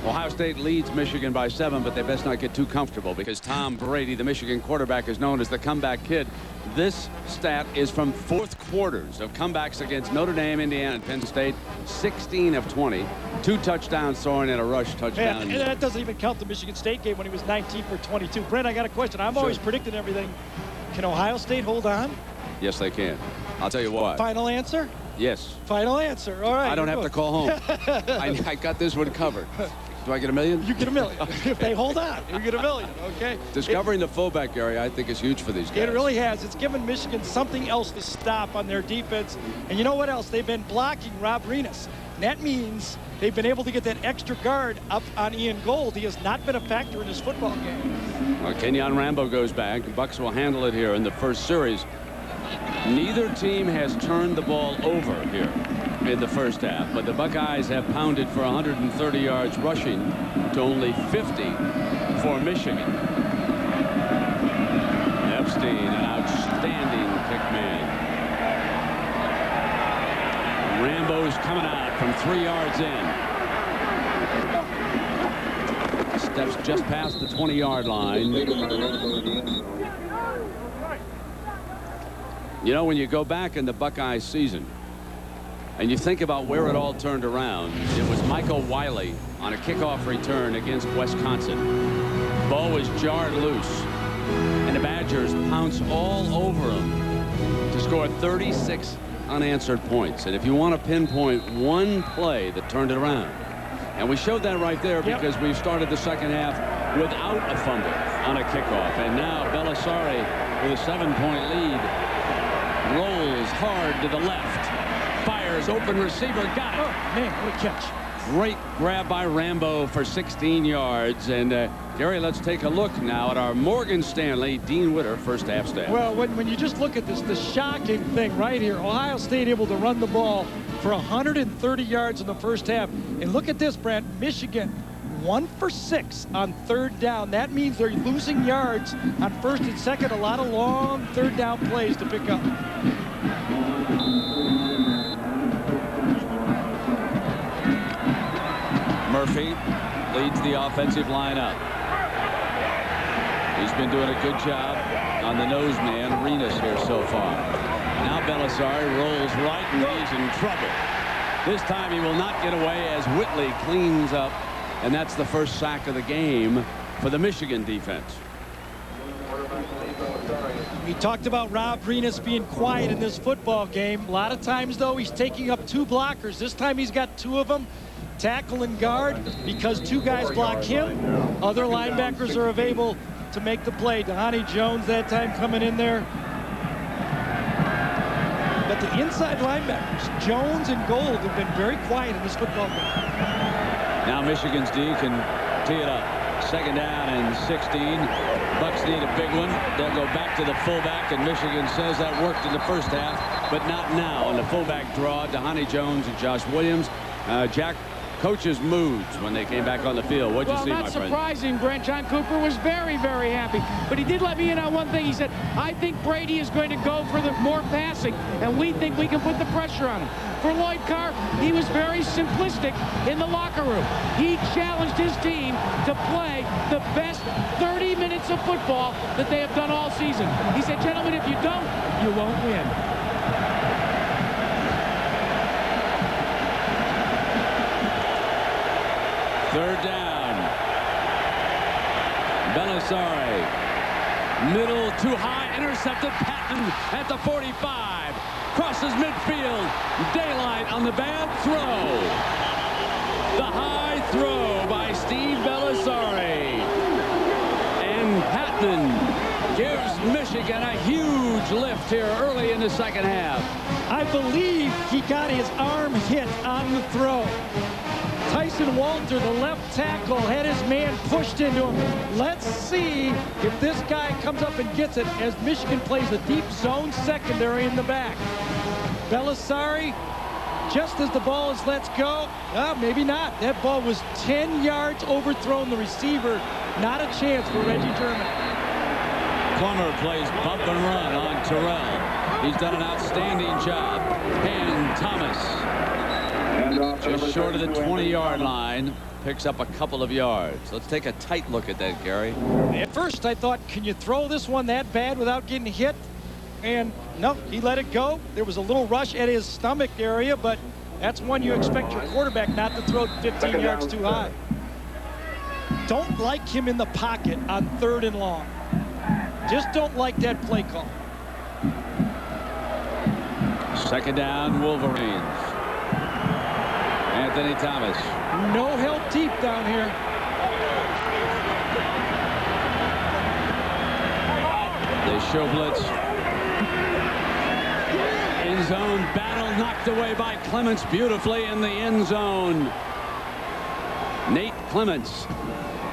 Ohio State leads Michigan by 7, but they best not get too comfortable because Tom Brady, the Michigan quarterback, is known as the comeback kid. This stat is from fourth quarters of comebacks against Notre Dame, Indiana, and Penn State. 16 of 20. 2 touchdowns throwing and a rush touchdown. And that doesn't even count the Michigan State game when he was 19 for 22. Brent, I got a question. I'm always predicting everything. Can Ohio State hold on? Yes, they can. I'll tell you what. Final answer? Yes. Final answer. All right. I don't have to call home. I got this one covered. Do I get $1 million? You get $1 million. If they hold on, you get $1 million, okay? Discovering the fullback area, I think, is huge for these guys. It really has. It's given Michigan something else to stop on their defense. And you know what else? They've been blocking rubbery. That means they've been able to get that extra guard up on Ian Gold. He has not been a factor in this football game. Well, Kenyon Rambo goes back. The Bucks will handle it here in the first series. Neither team has turned the ball over here in the first half, but the Buckeyes have pounded for 130 yards rushing to only 50 for Michigan. Epstein, an outstanding kick man. Rambo's coming out from 3 yards in. Steps just past the 20-yard line. You know, when you go back in the Buckeyes season and you think about where it all turned around, it was Michael Wiley on a kickoff return against Wisconsin. Ball was jarred loose, and the Badgers pounce all over him to score 36 unanswered points. And if you want to pinpoint one play that turned it around, and we showed that right there because we started the second half without a fumble on a kickoff. And now Belisari with a 7-point lead. Rolls hard to the left. Fires, open receiver, got it. Oh, man, what a catch. Great grab by Rambo for 16 yards. And, Gary, let's take a look now at our Morgan Stanley, Dean Witter, first half stat. Well, when you just look at this, the shocking thing right here, Ohio State able to run the ball for 130 yards in the first half. And look at this, Brent. Michigan 1 for 6 on third down. That means they're losing yards on first and second. A lot of long third down plays to pick up. Murphy leads the offensive line up. He's been doing a good job on the nose man, Arenas, here so far. Now Belisari rolls right and he's in trouble. This time he will not get away as Whitley cleans up. And that's the first sack of the game for the Michigan defense. We talked about Rob Renas being quiet in this football game. A lot of times, though, he's taking up 2 blockers. This time he's got 2 of them, tackle and guard, because 2 guys block him. Other linebackers are able to make the play. Dhani Jones that time coming in there. But the inside linebackers, Jones and Gold, have been very quiet in this football game. Now Michigan's D can tee it up. Second down and 16. Bucks need a big one. They'll go back to the fullback, and Michigan says that worked in the first half, but not now. On the fullback draw, Dhani Jones and Josh Williams. Jack, coaches' moods when they came back on the field. What'd you see, my friend? Well, not surprising, Brent. John Cooper was very, very happy. But he did let me in on one thing. He said, I think Brady is going to go for the more passing, and we think we can put the pressure on him. For Lloyd Carr, he was very simplistic in the locker room. He challenged his team to play the best 30 minutes of football that they have done all season. He said, gentlemen, if you don't, you won't win. Third down. Belisari. Middle, too high, intercepted. Patton at the 45. Crosses midfield. Daylight on the bad throw. The high throw by Steve Belisari. And Patton gives Michigan a huge lift here early in the second half. I believe he got his arm hit on the throw. Tyson Walter, the left tackle, had his man pushed into him. Let's see if this guy comes up and gets it as Michigan plays a deep zone secondary in the back. Belisari, just as the ball is let go, maybe not. That ball was 10 yards overthrown the receiver. Not a chance for Reggie German. Plummer plays bump and run on Terrell. He's done an outstanding job. And Thomas. Just short of the 20-yard line. Picks up a couple of yards. Let's take a tight look at that, Gary. At first, I thought, can you throw this one that bad without getting hit? And no, he let it go. There was a little rush at his stomach area, but that's one you expect your quarterback not to throw 15 yards too high. Don't like him in the pocket on 3rd and long. Just don't like that play call. 2nd down, Wolverines. Anthony Thomas. No help deep down here. They show blitz. End zone battle knocked away by Clements beautifully in the end zone. Nate Clements,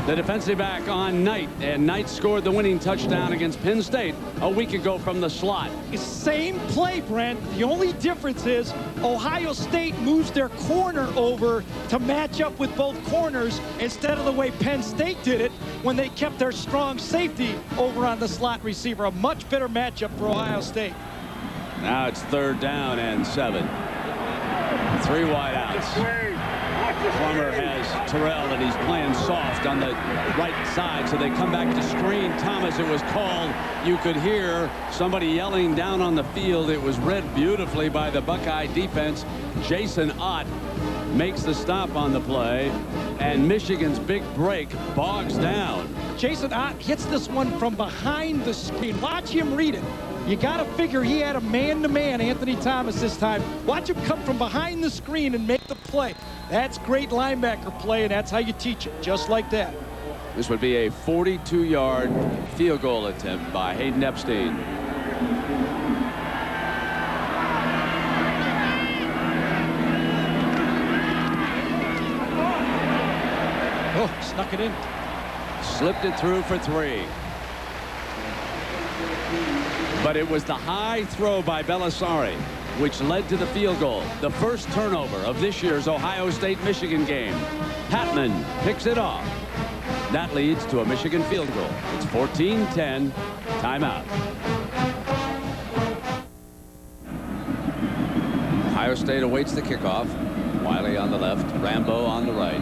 the defensive back on Knight, and Knight scored the winning touchdown against Penn State a week ago from the slot. Same play, Brent. The only difference is Ohio State moves their corner over to match up with both corners instead of the way Penn State did it when they kept their strong safety over on the slot receiver. A much better matchup for Ohio State. Now it's 3rd down and 7. 3 wideouts. Plummer has Terrell, and he's playing soft on the right side, so they come back to screen Thomas. It was called. You could hear somebody yelling down on the field. It was read beautifully by the Buckeye defense. Jason Ott makes the stop on the play, and Michigan's big break bogs down. Jason Ott hits this one from behind the screen. Watch him read it. You got to figure he had a man-to-man Anthony Thomas this time. Watch him come from behind the screen and make the play. That's great linebacker play, and that's how you teach it, just like that. This would be a 42-yard field goal attempt by Hayden Epstein. Oh, snuck it in. Slipped it through for 3. But it was the high throw by Belisari which led to the field goal. The first turnover of this year's Ohio State-Michigan game. Patman picks it off. That leads to a Michigan field goal. It's 14-10. Timeout. Ohio State awaits the kickoff. Wiley on the left, Rambo on the right.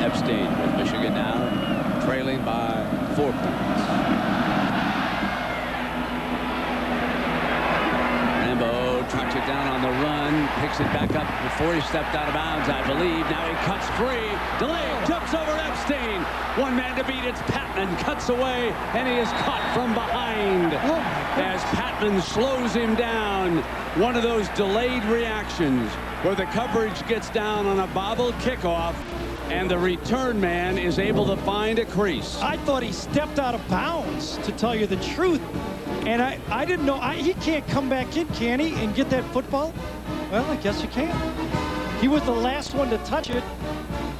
Epstein with Michigan now trailing by 4 points. Rambo tracks it down on the run, picks it back up before he stepped out of bounds, I believe. Now he cuts free, delayed, jumps over Epstein. One man to beat, it's Patman, cuts away, and he is caught from behind as Patman slows him down. One of those delayed reactions where the coverage gets down on a bobbled kickoff, and the return man is able to find a crease. I thought he stepped out of bounds, to tell you the truth. And I didn't know. He can't come back in, can he, and get that football? Well, I guess you can. He was the last one to touch it.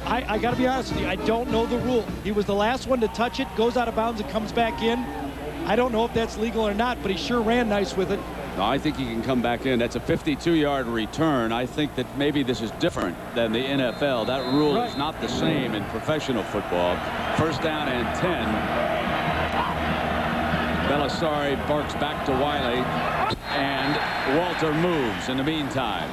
I got to be honest with you. I don't know the rule. He was the last one to touch it, goes out of bounds and comes back in. I don't know if that's legal or not, but he sure ran nice with it. No, I think he can come back in. That's a 52-yard return. I think that maybe this is different than the NFL. That rule is not the same in professional football. First down and 10. Belisari barks back to Wiley, and Walter moves in the meantime.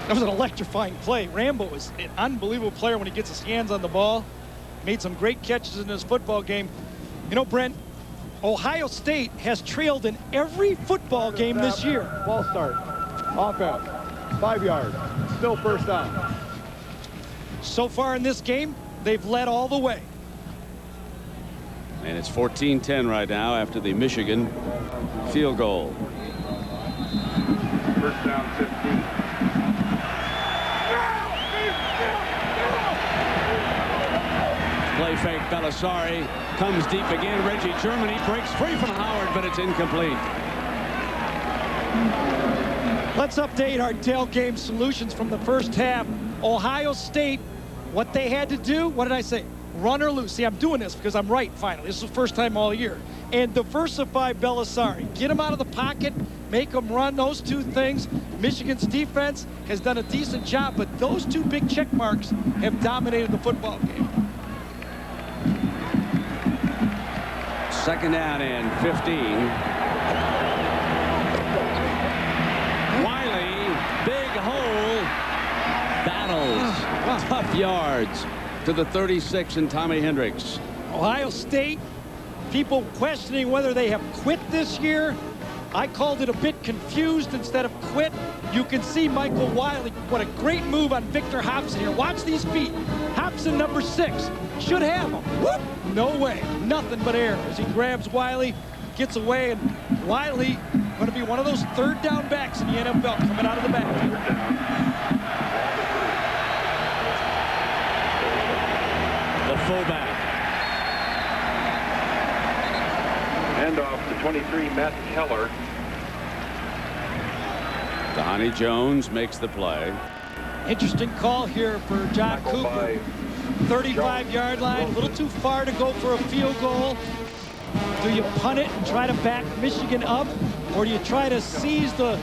That was an electrifying play. Rambo is an unbelievable player when he gets his hands on the ball. Made some great catches in this football game. You know, Brent, Ohio State has trailed in every football game this year. Ball start. Offense. 5 yards. Still first down. So far in this game, they've led all the way. And it's 14-10 right now after the Michigan field goal. First down, 15. Play fake, Belisari comes deep again. Reggie Germany breaks free from Howard, but it's incomplete. Let's update our tailgame solutions from the first half. Ohio State, what they had to do, what did I say? Run or lose. See, I'm doing this because I'm right, finally. This is the first time all year. And diversify Belisari. Get him out of the pocket, make him run, those two things. Michigan's defense has done a decent job, but those two big check marks have dominated the football game. Second down and 15. battles, tough yards to the 36 and Tommy Hendricks. Ohio State, people questioning whether they have quit this year. I called it a bit confused instead of quit. You can see Michael Wiley. What a great move on Victor Hobson here. Watch these feet. Hobson, number 6, should have him. Whoop! No way. Nothing but air as he grabs Wiley, gets away, and Wiley going to be one of those third down backs in the NFL coming out of the backfield. The fullback. Handoff to 23, Matt Keller. Dhani Jones makes the play. Interesting call here for John Cooper. 35-yard line, a little too far to go for a field goal. Do you punt it and try to back Michigan up, or do you try to seize the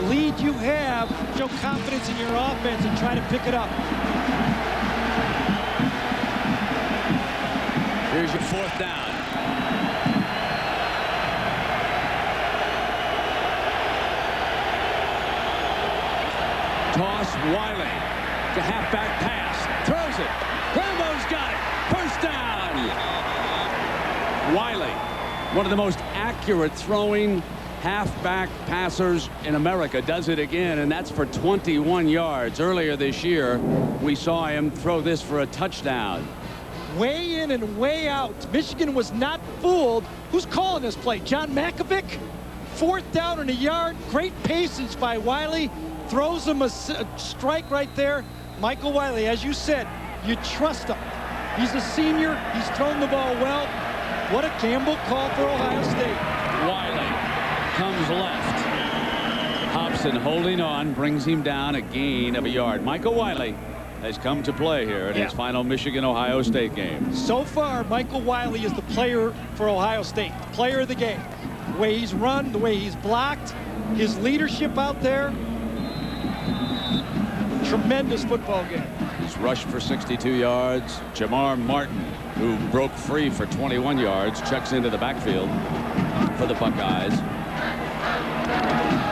lead you have, show confidence in your offense, and try to pick it up? Here's your 4th down. Toss Wiley to halfback pass. Throws it. Rambo's got it. First down. Wiley, one of the most accurate throwing halfback passers in America, does it again, and that's for 21 yards. Earlier this year, we saw him throw this for a touchdown. Way in and way out. Michigan was not fooled. Who's calling this play? John Makovic? 4th down and a yard. Great patience by Wiley. Throws him a strike right there. Michael Wiley, as you said, you trust him. He's a senior. He's thrown the ball well. What a gamble call for Ohio State. Wiley comes left. Hobson holding on, brings him down a gain of a yard. Michael Wiley has come to play here in his final Michigan-Ohio State game. So far, Michael Wiley is the player for Ohio State, the player of the game. The way he's run, the way he's blocked, his leadership out there. Tremendous football game. He's rushed for 62 yards. Jamar Martin, who broke free for 21 yards, checks into the backfield for the Buckeyes.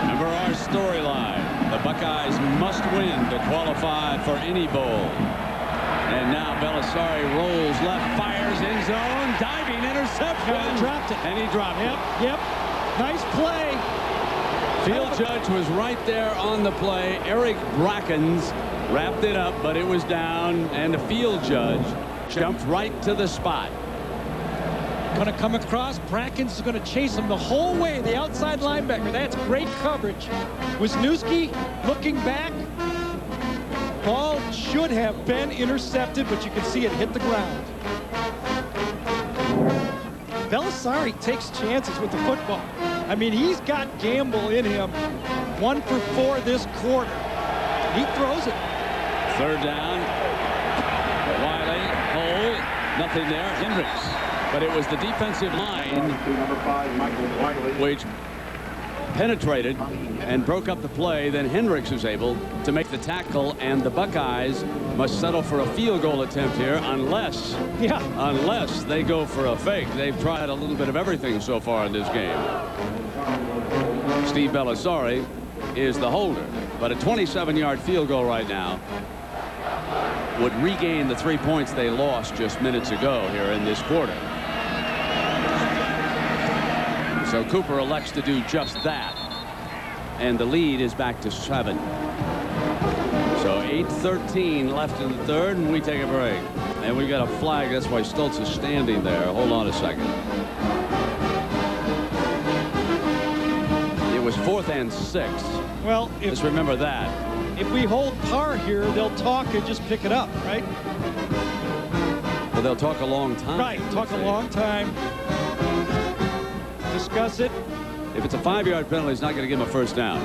Remember our storyline. The Buckeyes must win to qualify for any bowl. And now Belisari rolls left, fires end zone, diving interception. Dropped it. And he dropped it. Yep. Nice play. Field judge was right there on the play. Eric Brackens wrapped it up, but it was down, and the field judge jumped right to the spot. Going to come across. Brackens is going to chase him the whole way. The outside linebacker. That's great coverage. Wisniewski looking back. Ball should have been intercepted, but you can see it hit the ground. Belisari takes chances with the football. I mean, he's got gamble in him. 1 for 4 this quarter. He throws it. 3rd down. Wiley, hole, nothing there. Hendricks. But it was the defensive line which penetrated and broke up the play. Then Hendricks was able to make the tackle, and the Buckeyes must settle for a field goal attempt here unless they go for a fake. They've tried a little bit of everything so far in this game. Steve Belisari is the holder, but a 27-yard field goal right now would regain the 3 points they lost just minutes ago here in this quarter. So Cooper elects to do just that, and the lead is back to 7. So 8:13 left in the 3rd, and we take a break. And we got a flag. That's why Stoltz is standing there. Hold on a second. It was 4th and 6. Well, just remember that. If we hold par here, they'll talk and just pick it up, right? Well, they'll talk a long time. Right, talk a long time. Discuss it. If it's a 5-yard penalty, it's not going to give them a first down.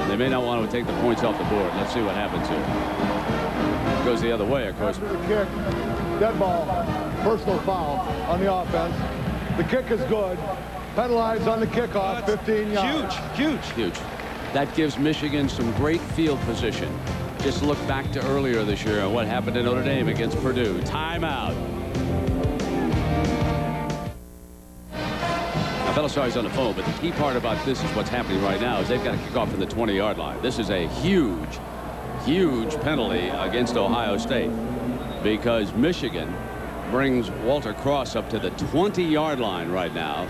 They may not want to take the points off the board. Let's see what happens here. It goes the other way, of course. After the kick, dead ball, personal foul on the offense. The kick is good. Penalized on the kickoff, 15 yards. Huge. That gives Michigan some great field position. Just look back to earlier this year and what happened in Notre Dame against Purdue. Timeout. Now, Belisari's on the phone, but the key part about this is what's happening right now is they've got to kick off from the 20-yard line. This is a huge huge penalty against Ohio State, because Michigan brings Walter Cross up to the 20-yard line right now,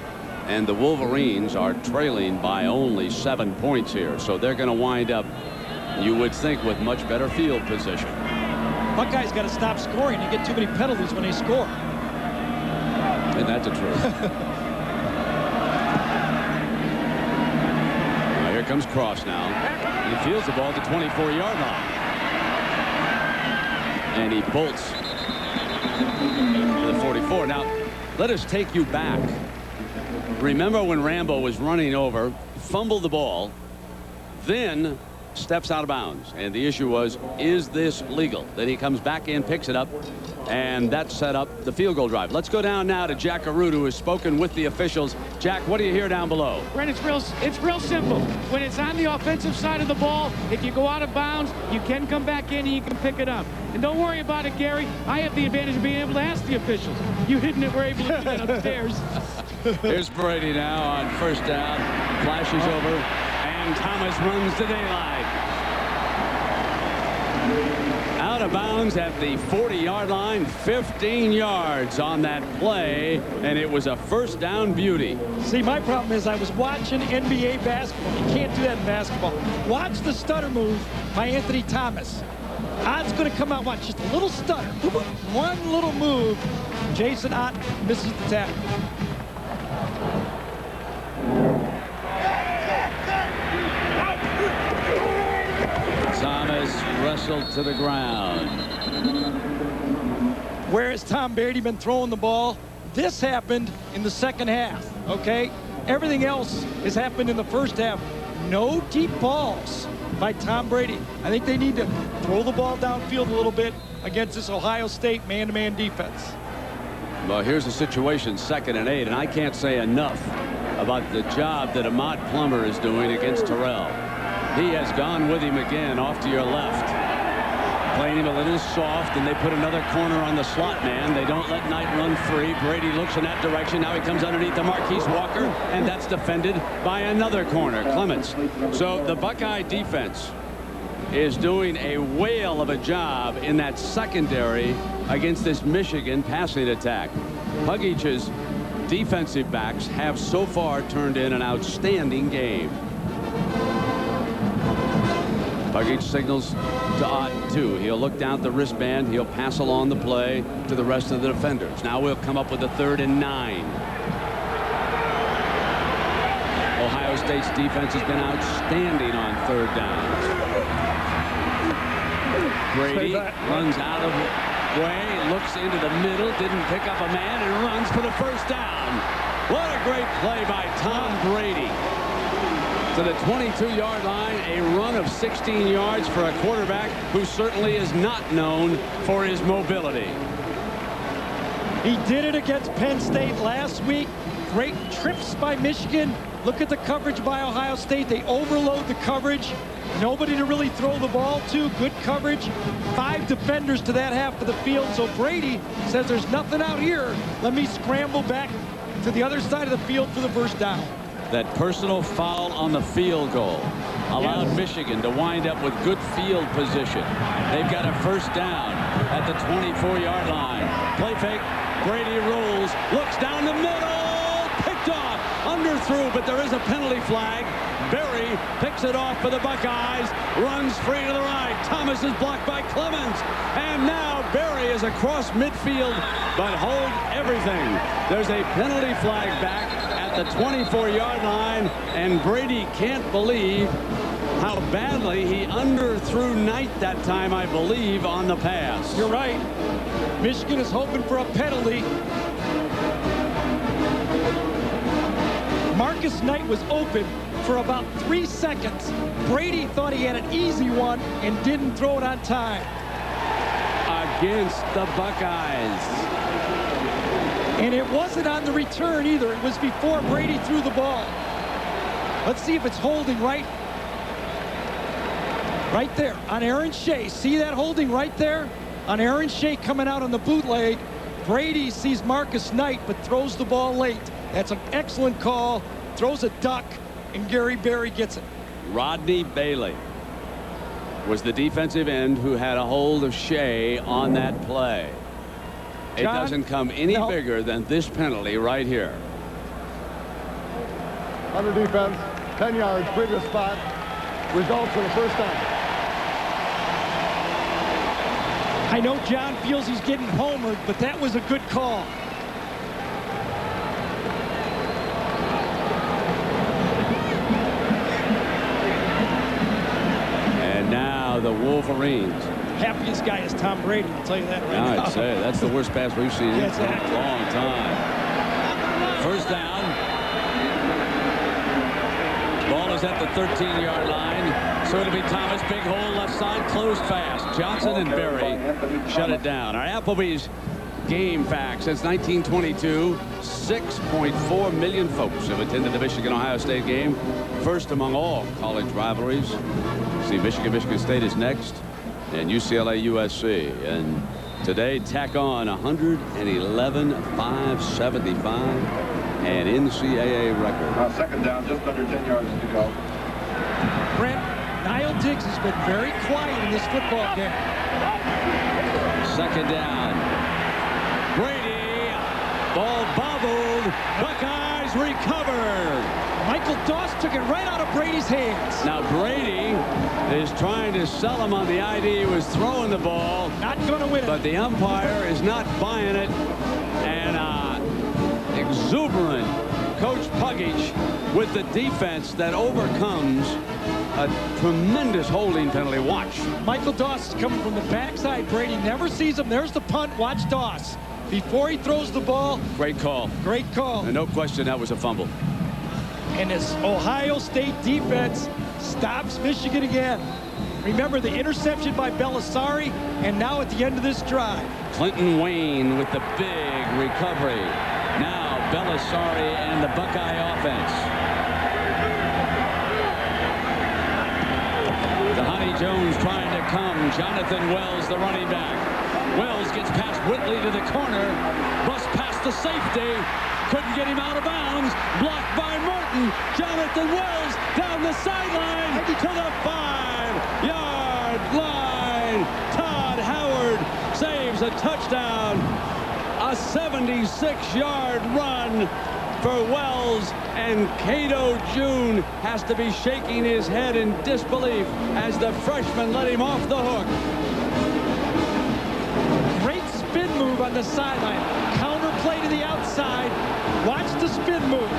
and the Wolverines are trailing by only 7 points here. So they're going to wind up, you would think, with much better field position. Buckeyes got to stop scoring. You get too many penalties when they score. And that's the truth. Here comes Cross now. He fields the ball at the 24-yard line. And he bolts to the 44. Now, let us take you back. Remember when Rambo was running over, fumbled the ball, then steps out of bounds. And the issue was, is this legal? Then he comes back in, picks it up, and that set up the field goal drive. Let's go down now to Jack Arute, who has spoken with the officials. Jack, what do you hear down below? Brent, it's real simple. When it's on the offensive side of the ball, if you go out of bounds, you can come back in and you can pick it up. And don't worry about it, Gary. I have the advantage of being able to ask the officials. You didn't were able to do that upstairs. Here's Brady now on first down. Flashes over, and Thomas runs to daylight. Out of bounds at the 40-yard line, 15 yards on that play, and it was a first down beauty. See, my problem is I was watching NBA basketball. You can't do that in basketball. Watch the stutter move by Anthony Thomas. Ott's going to come out, watch, just a little stutter. One little move. Jason Ott misses the tackle. Thomas wrestled to the ground. Where has Tom Brady been throwing the ball? This happened in the second half, okay? Everything else has happened in the first half. No deep balls by Tom Brady. I think they need to throw the ball downfield a little bit against this Ohio State man-to-man defense. Well, here's the situation, 2nd and 8, and I can't say enough about the job that Ahmad Plummer is doing against Terrell. He has gone with him again off to your left. Playing him a little soft, and they put another corner on the slot man. They don't let Knight run free. Brady looks in that direction. Now he comes underneath the Marquise Walker, and that's defended by another corner, Clements. So the Buckeye defense is doing a whale of a job in that secondary against this Michigan passing attack. Pugich's defensive backs have so far turned in an outstanding game. Buckeye signals to Ott, too. He'll look down at the wristband. He'll pass along the play to the rest of the defenders. Now we'll come up with a 3rd and 9. Ohio State's defense has been outstanding on 3rd down. Brady runs out of way, looks into the middle, didn't pick up a man, and runs for the first down. What a great play by Tom Brady. To the 22-yard line, a run of 16 yards for a quarterback who certainly is not known for his mobility. He did it against Penn State last week. Great trips by Michigan. Look at the coverage by Ohio State. They overload the coverage. Nobody to really throw the ball to. Good coverage. 5 defenders to that half of the field. So Brady says there's nothing out here. Let me scramble back to the other side of the field for the first down. That personal foul on the field goal allowed Michigan to wind up with good field position. They've got a first down at the 24-yard line. Play fake. Brady rolls, looks down the middle, picked off, underthrew, but there is a penalty flag. Berry picks it off for the Buckeyes, runs free to the right. Thomas is blocked by Clemens, and now Berry is across midfield, but hold everything. There's a penalty flag back at the 24-yard line, and Brady can't believe how badly he underthrew Knight that time, I believe, on the pass. You're right. Michigan is hoping for a penalty. Marcus Knight was open for about 3 seconds. Brady thought he had an easy one and didn't throw it on time. Against the Buckeyes. And it wasn't on the return either. It was before Brady threw the ball. Let's see if it's holding right there on Aaron Shea. See that holding right there on Aaron Shea coming out on the bootleg. Brady sees Marcus Knight but throws the ball late. That's an excellent call. Throws a duck, and Gary Berry gets it. Rodney Bailey. was the defensive end who had a hold of Shea on that play. It John, doesn't come any bigger than this penalty right here. Under defense, 10 yards, previous spot. Results in the first down. I know John feels he's getting homered, but that was a good call. And now the Wolverines. Happiest guy is Tom Brady, I'll tell you that right now. I'd say that's the worst pass we've seen in a long time. First down. Ball is at the 13-yard line. So it'll be Thomas. Big hole left side. Closed fast. Johnson and Berry shut it down. Our Applebee's game fact. Since 1922, 6.4 million folks have attended the Michigan-Ohio State game. First among all college rivalries. See, Michigan State is next. And UCLA, USC. And today, tack on 111,575. An NCAA record. Second down, just under 10 yards to go. Brent, Niall Diggs has been very quiet in this football game. Second down. Brady. Ball bobbled. Buckeyes recovered. Michael Doss took it right out of Brady's hands. Now Brady is trying to sell him on the idea he was throwing the ball. Not going to win it. But the umpire is not buying it. And exuberant Coach Buckeyes with the defense that overcomes a tremendous holding penalty. Watch. Michael Doss is coming from the backside. Brady never sees him. There's the punt. Watch Doss. Before he throws the ball. Great call. Great call. And no question that was a fumble. And this Ohio State defense stops Michigan again. Remember the interception by Belisari, and now at the end of this drive. Clinton Wayne with the big recovery. Now Belisari and the Buckeye offense. The Honey Jones trying to come. Jonathan Wells, the running back. Wells gets past Whitley to the corner. Bust past the safety. Couldn't get him out of bounds. Blocked by Martin. Jonathan Wells down the sideline to the 5-yard line. Todd Howard saves a touchdown. A 76-yard run for Wells, and Cato June has to be shaking his head in disbelief as the freshman let him off the hook. Great spin move on the sideline. Counter play to the outside. Watch the spin move.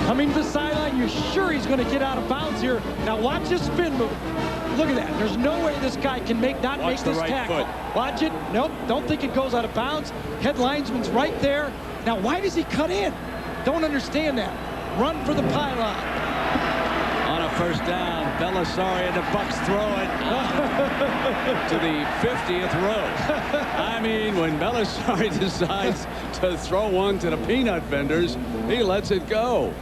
Coming to the sideline, you're sure he's going to get out of bounds here. Now watch his spin move. Look at that. There's no way this guy can not make this tackle. Watch it. Nope. Don't think it goes out of bounds. Head linesman's right there. Now why does he cut in? Don't understand that. Run for the pylon. On a first down, Belisari and the Bucks throw it to the 50th row. I mean, when Belisari decides to throw one to the peanut vendors, he lets it go.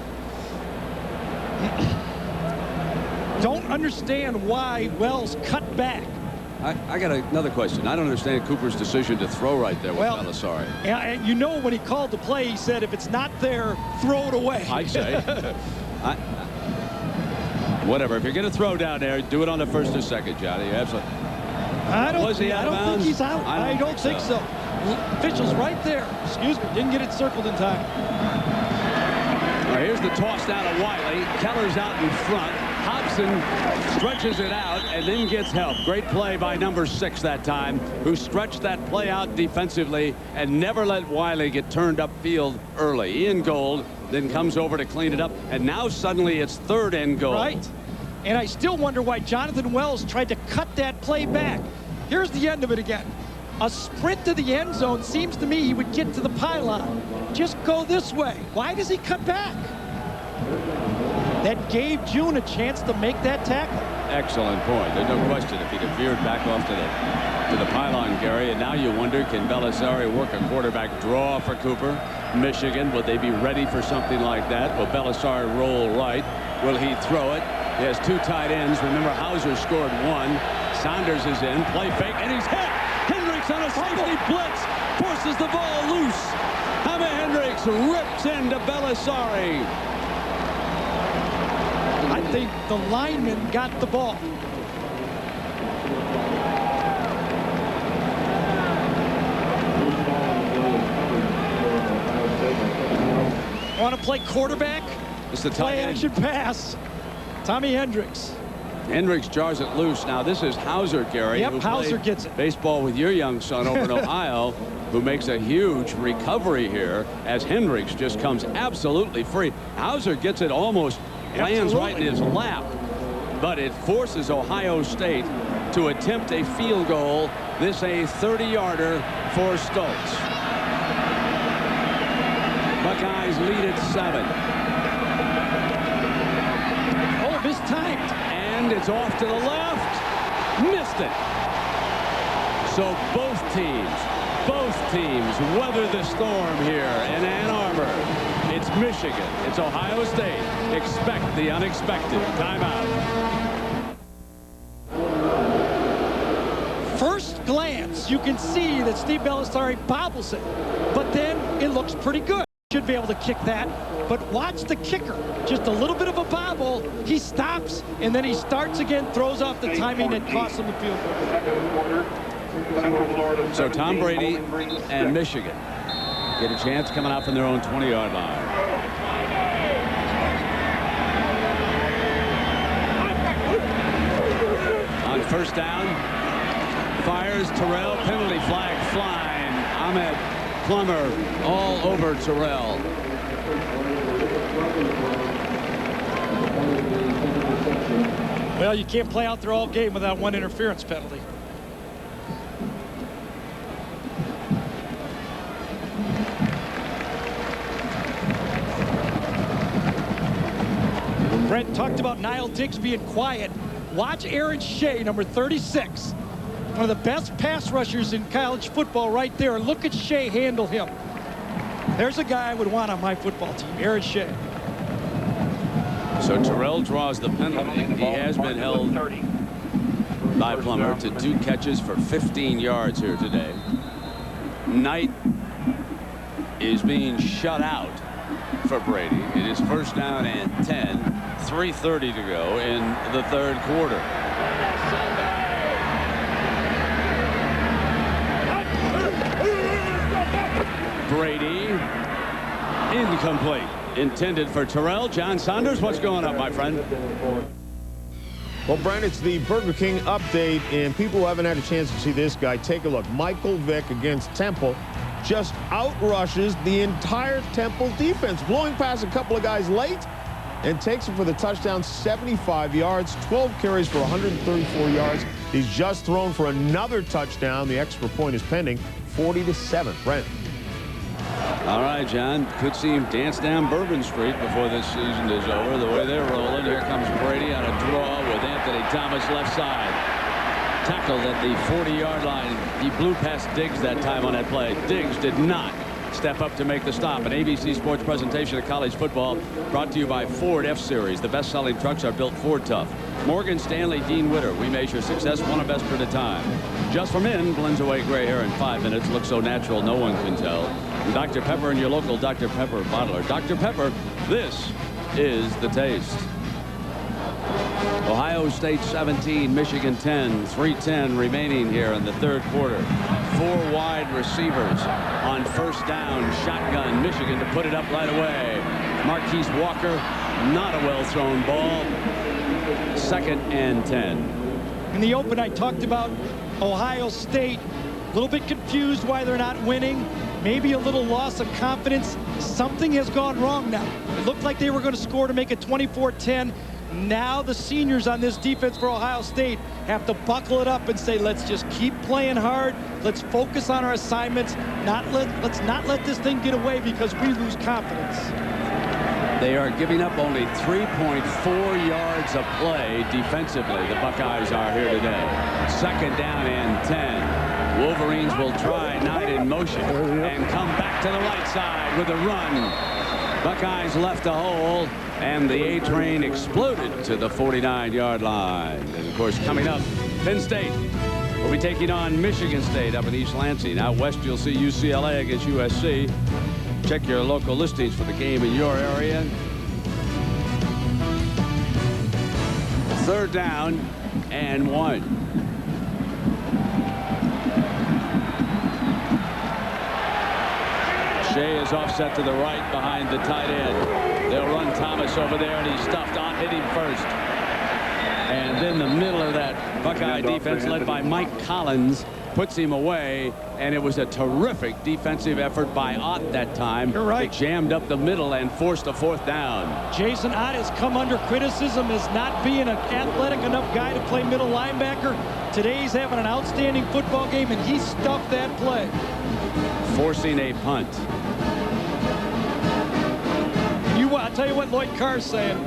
Don't understand why Wells cut back. I got another question. I don't understand Cooper's decision to throw right there with Belisari. And you know when he called the play, he said, if it's not there, throw it away. I'd say. Whatever. If you're going to throw down there, do it on the first or second, Johnny. Absolutely. I don't think he's out. I don't think so. Official's right there. Excuse me. Didn't get it circled in time. All right, here's the toss down to Wiley. Keller's out in front. Hobson stretches it out and then gets help. Great play by number 6 that time, who stretched that play out defensively and never let Wiley get turned upfield early. Ian Gold then comes over to clean it up, and now suddenly it's 3rd and goal. Right. And I still wonder why Jonathan Wells tried to cut that play back. Here's the end of it again. A sprint to the end zone seems to me he would get to the pylon. Just go this way. Why does he cut back? That gave June a chance to make that tackle. Excellent point. There's no question if he'd have veered back off to the pylon, Gary. And now you wonder, can Belisari work a quarterback draw for Cooper? Michigan, will they be ready for something like that? Will Belisari roll right? Will he throw it? He has 2 tight ends. Remember, Hauser scored 1. Saunders is in. Play fake, and he's hit. Hendricks on a safety blitz forces the ball loose. Hammer Hendricks rips into Belisari. the lineman got the ball. Want to play quarterback? It's the Play tight end. action pass. Tommy Hendricks. Hendricks jars it loose. Now this is Hauser, Gary. Yep, who Hauser played gets it. baseball with your young son over in Ohio, who makes a huge recovery here as Hendricks just comes absolutely free. Hauser gets it, almost lands right in his lap, but it forces Ohio State to attempt a field goal. This a 30-yarder for Stokes. Buckeyes lead at 7. Oh, mistimed. And it's off to the left. Missed it. So both teams weather the storm here in Ann Arbor. It's Michigan. It's Ohio State. Expect the unexpected. Timeout. First glance, you can see that Steve Belisari bobbles it, but then it looks pretty good. Should be able to kick that, but watch the kicker. Just a little bit of a bobble. He stops, and then he starts again, throws off the timing that costs him the field goal. So Tom Brady and Michigan get a chance coming out from their own 20-yard line. On first down, fires Terrell, penalty flag flying. Ahmed Plummer all over Terrell. Well, you can't play out there all game without one interference penalty. Brent talked about Niall Diggs being quiet. Watch Aaron Shea, number 36. One of the best pass rushers in college football right there. Look at Shea handle him. There's a guy I would want on my football team, Aaron Shea. So Terrell draws the penalty. He has been held by Plummer to 2 catches for 15 yards here today. Knight is being shut out for Brady. It is first down and 10. 3:30 to go in the third quarter. Brady, incomplete. Intended for Terrell. John Saunders, what's going up, my friend? Well, Brent, it's the Burger King update, and people who haven't had a chance to see this guy, take a look. Michael Vick against Temple just outrushes the entire Temple defense, blowing past a couple of guys late and takes him for the touchdown, 75 yards, 12 carries for 134 yards. He's just thrown for another touchdown. The extra point is pending, 40-7. Brent. All right, John. Could see him dance down Bourbon Street before this season is over. The way they're rolling. Here comes Brady on a draw with Anthony Thomas left side. Tackled at the 40-yard line. He blew past Diggs that time on that play. Diggs did not step up to make the stop. An ABC Sports presentation of college football brought to you by Ford F-Series. The best-selling trucks are built Ford tough. Morgan Stanley, Dean Witter. We measure success one best at a time. Just for men blends away gray hair in 5 minutes. Looks so natural no one can tell. And Dr. Pepper and your local Dr. Pepper bottler. Dr. Pepper, this is the taste. Ohio State 17, Michigan 10, 3:10 remaining here in the third quarter. 4 wide receivers on first down. Shotgun, Michigan to put it up right away. Marquise Walker, not a well-thrown ball. 2nd and 10. In the open, I talked about Ohio State. A little bit confused why they're not winning. Maybe a little loss of confidence. Something has gone wrong now. It looked like they were going to score to make it 24-10. Now the seniors on this defense for Ohio State have to buckle it up and say, let's just keep playing hard. Let's focus on our assignments. Let's not let this thing get away because we lose confidence. They are giving up only 3.4 yards of play defensively. The Buckeyes are here today. 2nd down and 10. Wolverines will try Knight in motion and come back to the right side with a run. Buckeyes left a hole, and the A-train exploded to the 49-yard line. And, of course, coming up, Penn State will be taking on Michigan State up in East Lansing. Out west, you'll see UCLA against USC. Check your local listings for the game in your area. 3rd down and 1. Shea is offset to the right behind the tight end. They'll run Thomas over there, and he's stuffed on, hit him first. And then the middle of that Buckeye defense, led by Mike Collins, puts him away, and it was a terrific defensive effort by Ott that time. You're right. It jammed up the middle and forced a 4th down. Jason Ott has come under criticism as not being an athletic enough guy to play middle linebacker. Today he's having an outstanding football game, and he stuffed that play. Forcing a punt. I'll tell you what Lloyd Carr's saying.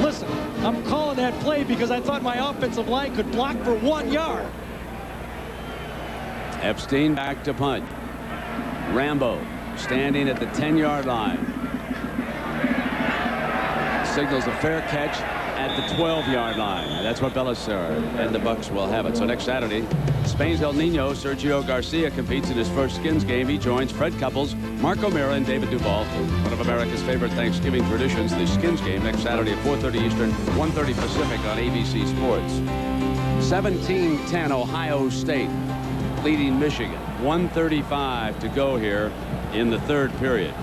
Listen, I'm calling that play because I thought my offensive line could block for 1 yard. Epstein back to punt. Rambo standing at the 10-yard line. Signals a fair catch at the 12-yard line. That's what Belisari and the Bucks will have it. So next Saturday, Spain's El Nino, Sergio Garcia competes in his first Skins game. He joins Fred Couples, Mark O'Meara, and David Duval. One of America's favorite Thanksgiving traditions, the Skins game next Saturday at 4:30 Eastern, 1:30 Pacific on ABC Sports. 17-10 Ohio State leading Michigan. 1:35 to go here in the 3rd period.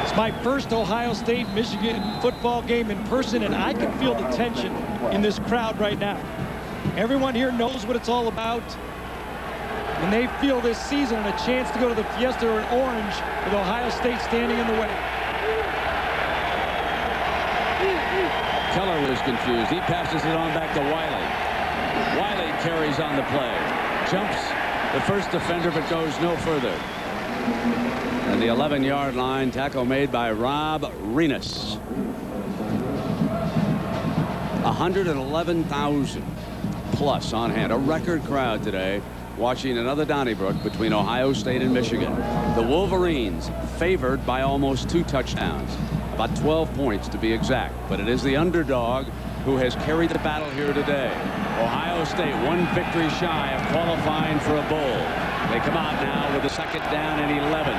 It's my first Ohio State-Michigan football game in person, and I can feel the tension in this crowd right now. Everyone here knows what it's all about, and they feel this season and a chance to go to the Fiesta in orange with Ohio State standing in the way. Keller was confused. He passes it on back to Wiley. Wiley carries on the play. Jumps the first defender, but goes no further. And the 11-yard line, tackle made by Rob Renus. 111,000 plus on hand. A record crowd today watching another Donnybrook between Ohio State and Michigan. The Wolverines favored by almost 2 touchdowns. About 12 points to be exact. But it is the underdog who has carried the battle here today. Ohio State 1 victory shy of qualifying for a bowl. They come out now with a 2nd down and 11.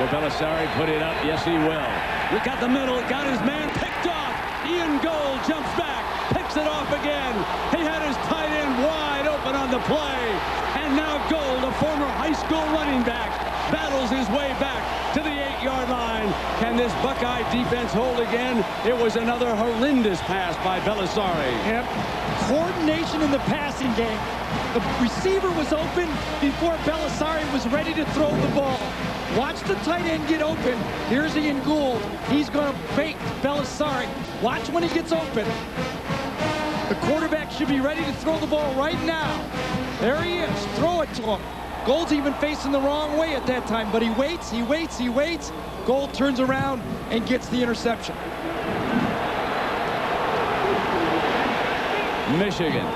Will Belisari put it up? Yes, he will. He got the middle, got his man picked off. Ian Gold jumps back, picks it off again. He had his tight end wide open on the play. And now Gold, a former high school running back, battles his way back to the 8-yard line. Can this Buckeye defense hold again? It was another horrendous pass by Belisari. Yep. Coordination in the passing game. The receiver was open before Belisari was ready to throw the ball. Watch the tight end get open. Here's Ian Gould. He's going to bait Belisari. Watch when he gets open. The quarterback should be ready to throw the ball right now. There he is. Throw it to him. Gould's even facing the wrong way at that time, but he waits, he waits, he waits. Gould turns around and gets the interception. Michigan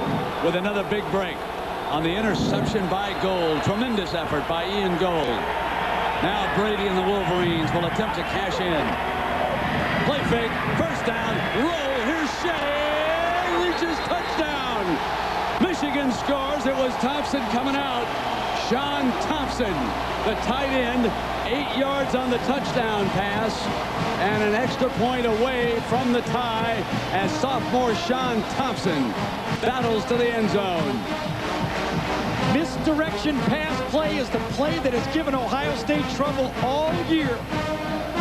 with another big break on the interception by Gould. Tremendous effort by Ian Gould. Now Brady and the Wolverines will attempt to cash in. Play fake, 1st down, roll, here's Shea, reaches touchdown. Michigan scores. It was Thompson coming out. Sean Thompson, the tight end, 8 yards on the touchdown pass, and an extra point away from the tie as sophomore Sean Thompson battles to the end zone. Misdirection pass play is the play that has given Ohio State trouble all year.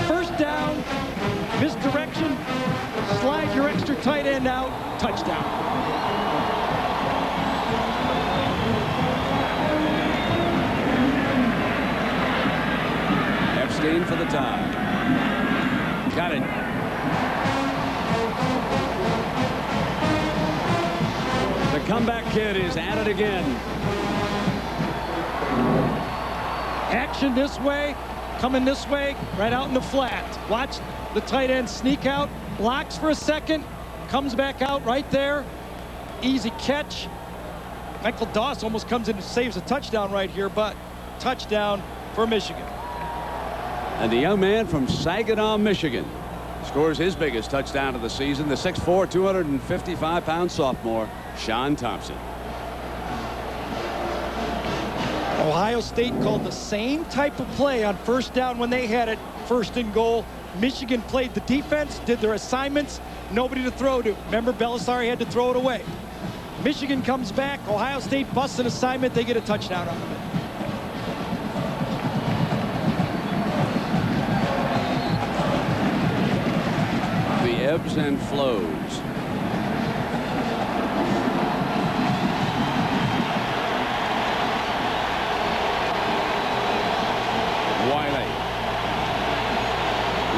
1st down, misdirection, slide your extra tight end out, touchdown. Epstein for the tie. Got it. The comeback kid is at it again. Action this way, coming this way, right out in the flat. Watch the tight end sneak out, blocks for a second, comes back out right there. Easy catch. Michael Doss almost comes in and saves a touchdown right here, but touchdown for Michigan. And the young man from Saginaw, Michigan, scores his biggest touchdown of the season, the 6'4", 255-pound sophomore, Sean Thompson. Ohio State called the same type of play on 1st down when they had it, 1st and goal. Michigan played the defense, did their assignments, nobody to throw to. Remember, Belisari had to throw it away. Michigan comes back. Ohio State busts an assignment. They get a touchdown out of it. The ebbs and flows. Wiley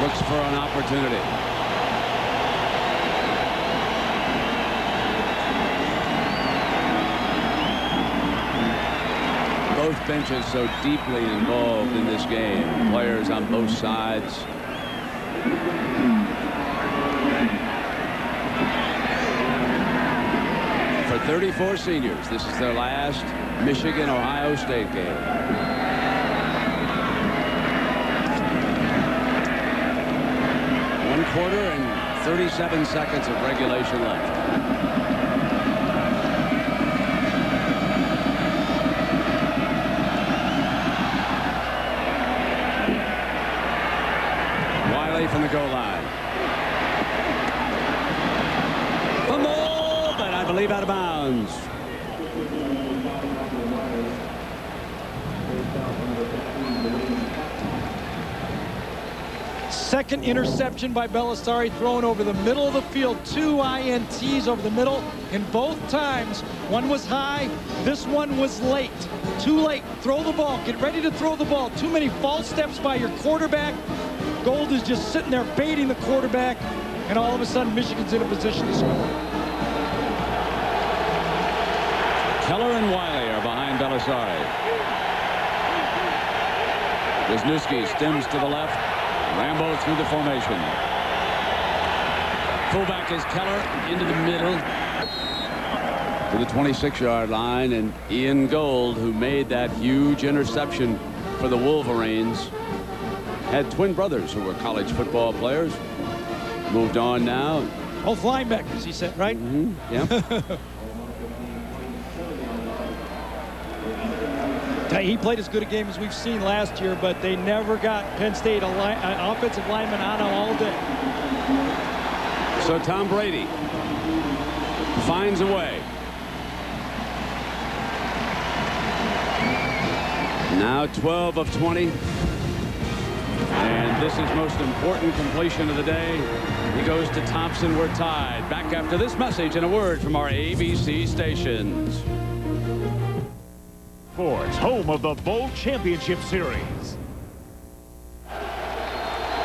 looks for an opportunity. Both benches so deeply involved in this game. Players on both sides. For 34 seniors, this is their last Michigan-Ohio State game. One quarter and 37 seconds of regulation left. Wiley from the goal line. Fumble, but I believe out of bounds. Second interception by Belisari, thrown over the middle of the field. 2 INTs over the middle, and both times, one was high, this one was late. Too late. Throw the ball. Get ready to throw the ball. Too many false steps by your quarterback. Gold is just sitting there baiting the quarterback, and all of a sudden Michigan's in a position to score. Keller and Wiley are behind Belisari. Wisniewski stems to the left. Rambo through the formation. Fullback is Keller into the middle to the 26-yard line, and Ian Gold, who made that huge interception for the Wolverines, had twin brothers who were college football players. Moved on now. Both linebackers, he said, right? Mm-hmm. Yeah. He played as good a game as we've seen last year, but they never got Penn State an offensive lineman on him all day. So Tom Brady finds a way. Now 12 of 20. And this is most important completion of the day. He goes to Thompson. We're tied. Back after this message and a word from our ABC stations. Sports, home of the Bowl Championship Series.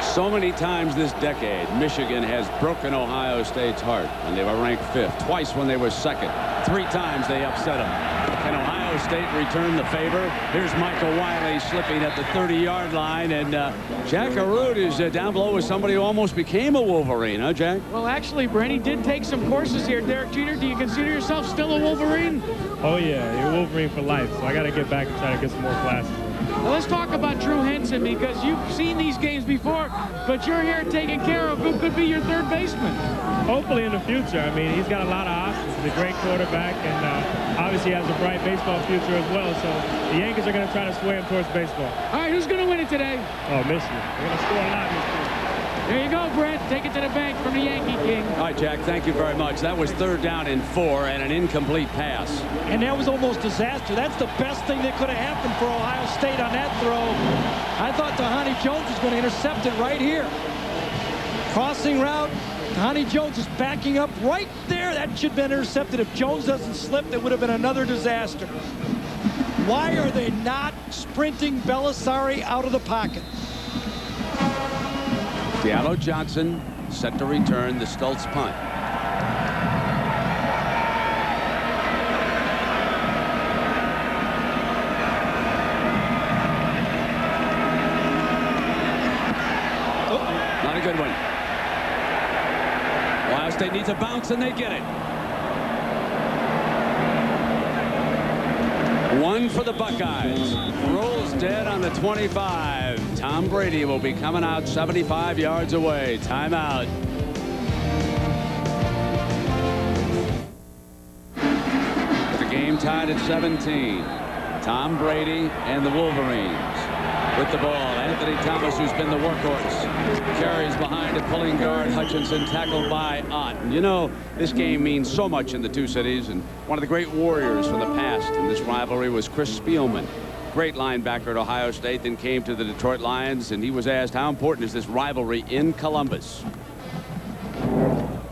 So many times this decade, Michigan has broken Ohio State's heart when they were ranked 5th. Twice when they were 2nd. 3 times they upset them. Can Ohio State return the favor? Here's Michael Wiley slipping at the 30-yard line, and Jack Arute is down below with somebody who almost became a Wolverine, huh, Jack? Well, actually, Brady did take some courses here. Derek Jeter, do you consider yourself still a Wolverine? Oh, yeah, you're a Wolverine for life, so I got to get back and try to get some more classes. Well, let's talk about Drew Henson, because you've seen these games before, but you're here taking care of who could be your third baseman. Hopefully in the future. I mean, he's got a lot of options. He's a great quarterback, and obviously has a bright baseball future as well, so the Yankees are going to try to sway him towards baseball. All right, who's going to win it today? Oh, Michigan. We're going to score a lot this year. There you go, Brent. Take it to the bank from the Yankee King. All right, Jack, thank you very much. That was 3rd down and 4 and an incomplete pass. And that was almost disaster. That's the best thing that could have happened for Ohio State on that throw. I thought Tahani Jones was going to intercept it right here. Crossing route. Tahani Jones is backing up right there. That should have been intercepted. If Jones doesn't slip, that would have been another disaster. Why are they not sprinting Belisari out of the pocket? Diallo Johnson set to return the Stultz punt. Not a good one. Ohio State needs a bounce, and they get it. 1 for the Buckeyes. Rolls dead on the 25. Tom Brady will be coming out 75 yards away. Timeout. With the game tied at 17. Tom Brady and the Wolverines with the ball Anthony Thomas, who's been the workhorse, carries behind a pulling guard. Hutchinson tackled by Ott. And you know, this game means so much in the two cities, and one of the great warriors from the past in this rivalry was Chris Spielman. Great linebacker at Ohio State, then came to the Detroit Lions, and he was asked, how important is this rivalry in Columbus?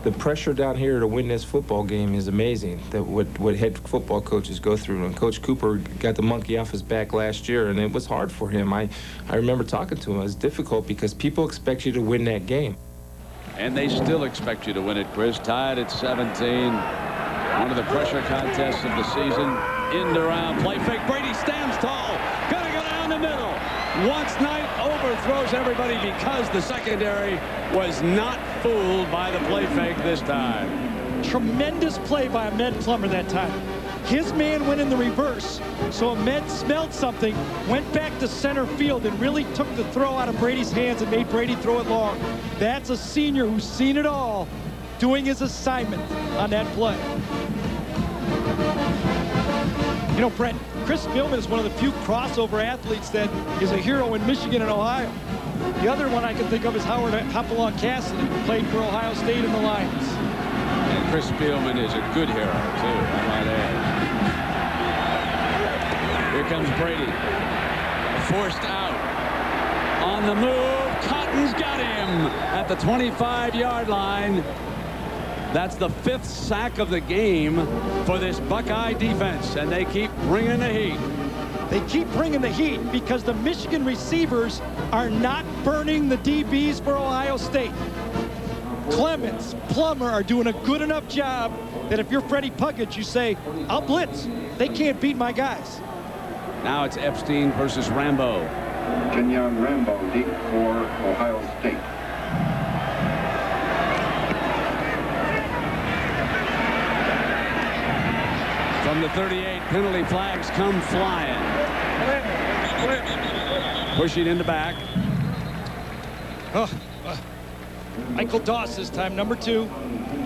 The pressure down here to win this football game is amazing. That what head football coaches go through. And Coach Cooper got the monkey off his back last year, and it was hard for him. I remember talking to him. It was difficult because people expect you to win that game. And they still expect you to win it, Chris. Tied at 17. One of the pressure contests of the season. End around, play fake. Brady stands tall. Gonna go down the middle. Once Knight overthrows everybody because the secondary was not fooled by the play fake this time. Tremendous play by Ahmed Plummer that time. His man went in the reverse, so Ahmed smelled something, went back to center field, and really took the throw out of Brady's hands and made Brady throw it long. That's a senior who's seen it all, doing his assignment on that play. You know, Brent, Chris Spielman is one of the few crossover athletes that is a hero in Michigan and Ohio. The other one I can think of is Howard Hopalong Cassidy, who played for Ohio State and the Lions. And Chris Spielman is a good hero, too, I might add. Here comes Brady. Forced out. On the move. Cotton's got him at the 25-yard line. That's the 5th sack of the game for this Buckeye defense, and they keep bringing the heat. They keep bringing the heat because the Michigan receivers are not burning the DBs for Ohio State. Clemens, Plummer are doing a good enough job that if you're Freddie Puckett, you say, I'll blitz. They can't beat my guys. Now it's Epstein versus Rambo. Kenyon Rambo, deep for Ohio State. From the 38, penalty flags come flying. Pushing in the back. Michael Doss this time, number 2,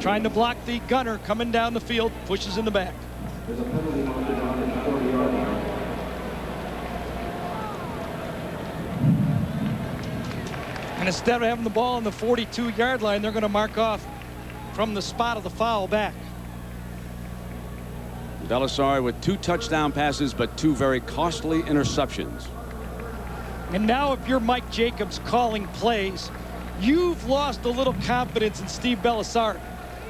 trying to block the gunner coming down the field, pushes in the back. And instead of having the ball on the 42-yard line, they're going to mark off from the spot of the foul back. Belisari with 2 touchdown passes, but 2 very costly interceptions. And now if you're Mike Jacobs calling plays, you've lost a little confidence in Steve Belisari.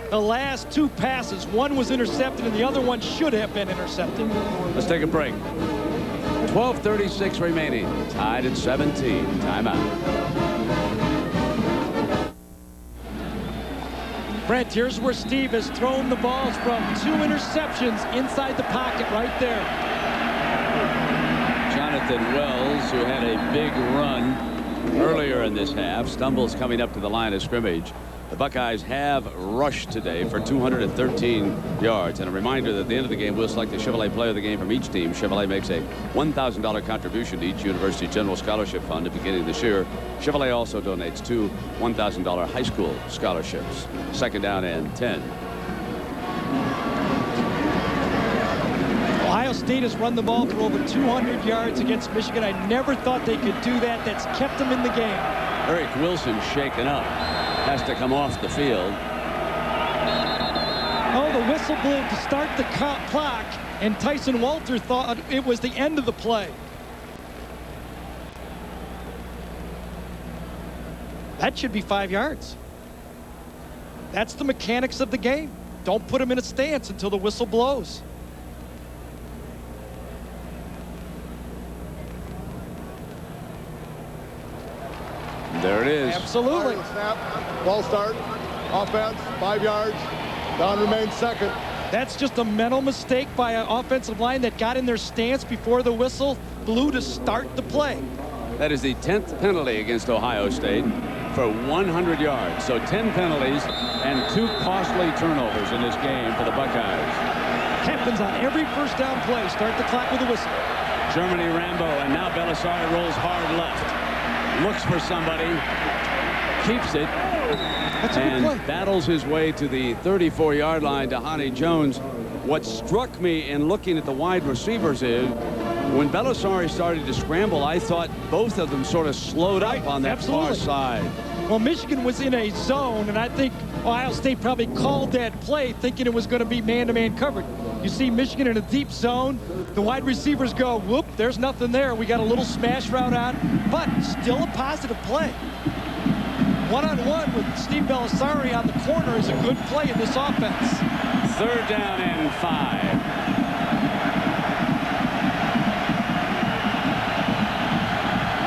The last 2 passes, one was intercepted and the other one should have been intercepted. Let's take a break. 12:36 remaining. Tied at 17. Timeout. Brent, here's where Steve has thrown the balls from 2 interceptions inside the pocket right there. Jonathan Wells, who had a big run earlier in this half, stumbles coming up to the line of scrimmage. The Buckeyes have rushed today for 213 yards. And a reminder that at the end of the game, we'll select the Chevrolet player of the game from each team. Chevrolet makes a $1,000 contribution to each University General Scholarship Fund at the beginning of this year. Chevrolet also donates 2 $1,000 high school scholarships. 2nd down and 10. Ohio State has run the ball for over 200 yards against Michigan. I never thought they could do that. That's kept them in the game. Eric Wilson shaken up. Has to come off the field. Oh, the whistle blew to start the clock, and Tyson Walter thought it was the end of the play. That should be 5 yards. That's the mechanics of the game. Don't put him in a stance until the whistle blows. There it is. Absolutely. Snap, ball start, offense, 5 yards, down remains 2nd. That's just a mental mistake by an offensive line that got in their stance before the whistle blew to start the play. That is the 10th penalty against Ohio State for 100 yards. So 10 penalties and 2 costly turnovers in this game for the Buckeyes. Happens on every first down play. Start the clock with a whistle. Germany Rambo, and now Belisari rolls hard left. Looks for somebody, keeps it, and battles his way to the 34-yard line to Honey Jones. What struck me in looking at the wide receivers is When Belisari started to scramble, I thought both of them sort of slowed up on that far side. Well, Michigan was in a zone, and I think Ohio State probably called that play thinking it was going to be man-to-man covered. You see Michigan in a deep zone. The wide receivers go, whoop, there's nothing there. We got a little smash route on, but still a positive play. One-on-one with Steve Belisari on the corner is a good play in this offense. 3rd down and 5.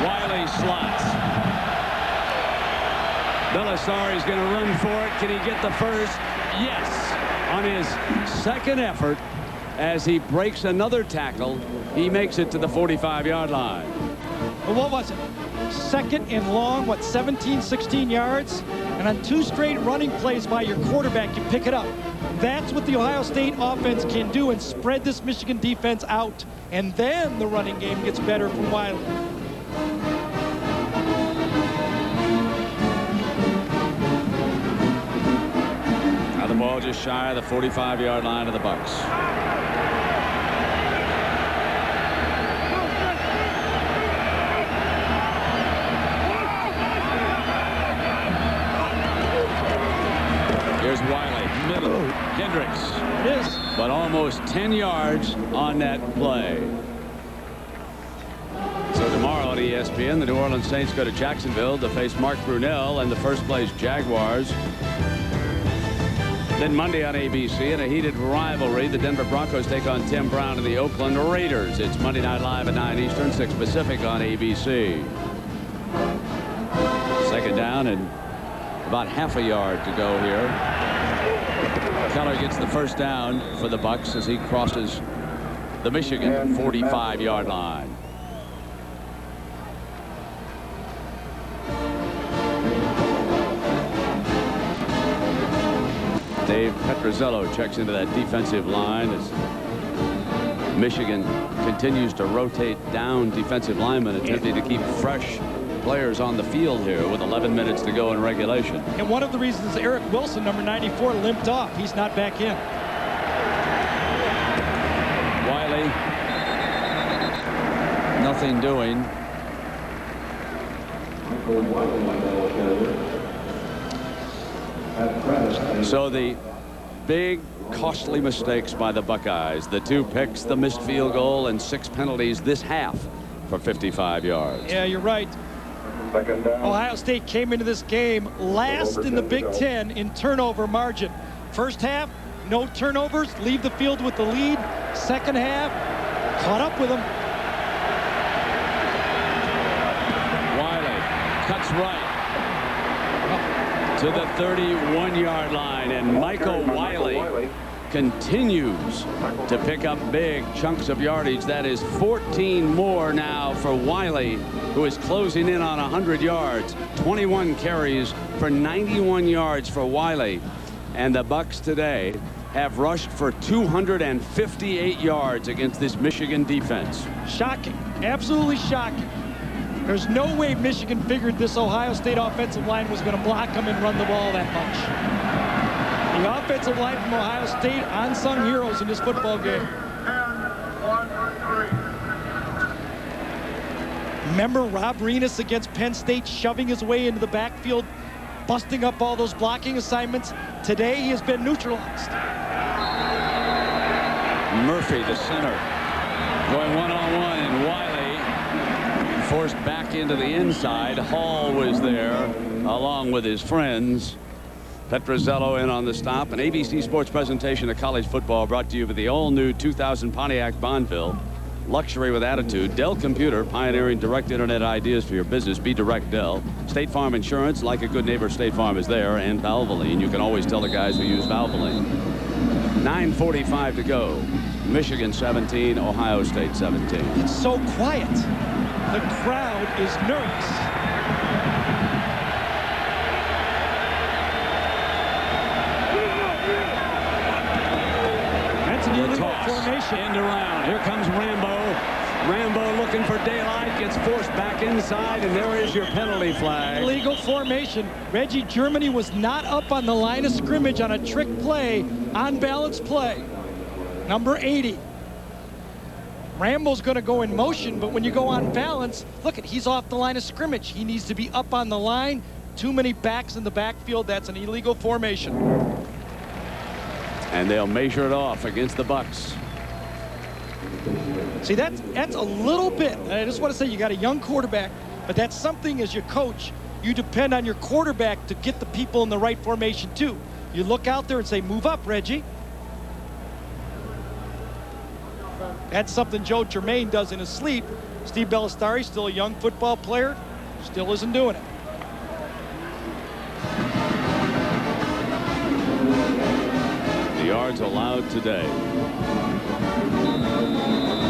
Wiley slots. Belisari's going to run for it. Can he get the first? Yes. On his second effort, as he breaks another tackle, he makes it to the 45-yard line. Well, what was it? 2nd and long, 17, 16 yards? And on 2 straight running plays by your quarterback, you pick it up. That's what the Ohio State offense can do and spread this Michigan defense out. And then the running game gets better from Wiley. Now the ball just shy of the 45-yard line of the Bucks. Here's Wiley, middle, Hendricks. It is. But almost 10 yards on that play. So tomorrow on ESPN, the New Orleans Saints go to Jacksonville to face Mark Brunell and the first place Jaguars. Then Monday on ABC, in a heated rivalry, the Denver Broncos take on Tim Brown and the Oakland Raiders. It's Monday Night Live at 9 Eastern, 6 Pacific on ABC. 2nd down and about half a yard to go here. Keller gets the first down for the Bucks as he crosses the Michigan 45-yard line. Dave Petrozello checks into that defensive line as Michigan continues to rotate down defensive linemen, attempting to keep fresh players on the field here with 11 minutes to go in regulation. And one of the reasons Eric Wilson, number 94, limped off. He's not back in. Wiley, nothing doing. So the big costly mistakes by the Buckeyes, the 2 picks, the missed field goal, and 6 penalties this half for 55 yards. Yeah, you're right. Ohio State came into this game last in the Big Ten in turnover margin. First half, no turnovers, leave the field with the lead. Second half, caught up with them. Wiley cuts right to the 31-yard line, and Michael Wiley continues to pick up big chunks of yardage. That is 14 more now for Wiley, who is closing in on 100 yards. 21 carries for 91 yards for Wiley. And the Bucks today have rushed for 258 yards against this Michigan defense. Shocking, absolutely shocking. There's no way Michigan figured this Ohio State offensive line was going to block them and run the ball that much. The offensive line from Ohio State, unsung heroes in this football game. Remember Rob Renas against Penn State, shoving his way into the backfield, busting up all those blocking assignments. Today he has been neutralized. Murphy, the center, going one-on-one, and Wiley forced back into the inside. Hall was there along with his friends. Petrozello in on the stop. An ABC Sports presentation of college football brought to you by the all-new 2000 Pontiac Bonneville. Luxury with attitude. Dell Computer, pioneering direct internet ideas for your business. Be direct Dell. State Farm Insurance, like a good neighbor, State Farm is there. And Valvoline. You can always tell the guys who use Valvoline. 9:45 to go. Michigan 17, Ohio State 17. It's so quiet. The crowd is nervous. That's an illegal formation. End around. Here comes Rambo. Rambo looking for daylight, gets forced back inside, and there is your penalty flag. Illegal formation. Reggie Germany was not up on the line of scrimmage on a trick play, on balance play. Number 80. Rambo's going to go in motion, but when you go on balance, look at, he's off the line of scrimmage. He needs to be up on the line. Too many backs in the backfield. That's an illegal formation. And they'll measure it off against the Bucks. See, that's a little bit. I just want to say you got a young quarterback, but that's something as your coach, you depend on your quarterback to get the people in the right formation too. You look out there and say, move up, Reggie. That's something Joe Tremaine does in his sleep. Steve Bellastari, still a young football player, still isn't doing it. The yards allowed today.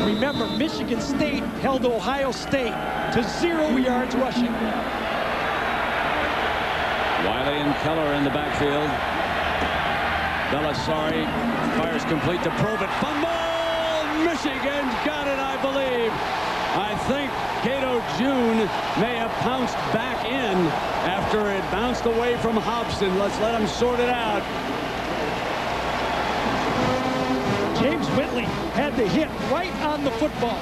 Remember, Michigan State held Ohio State to 0 yards rushing. Wiley and Keller in the backfield. Bellastari fires complete to Probert. Fumble! Michigan's got it, I believe. I think Cato June may have pounced back in after it bounced away from Hobson. Let's let him sort it out. James Whitley had the hit right on the football.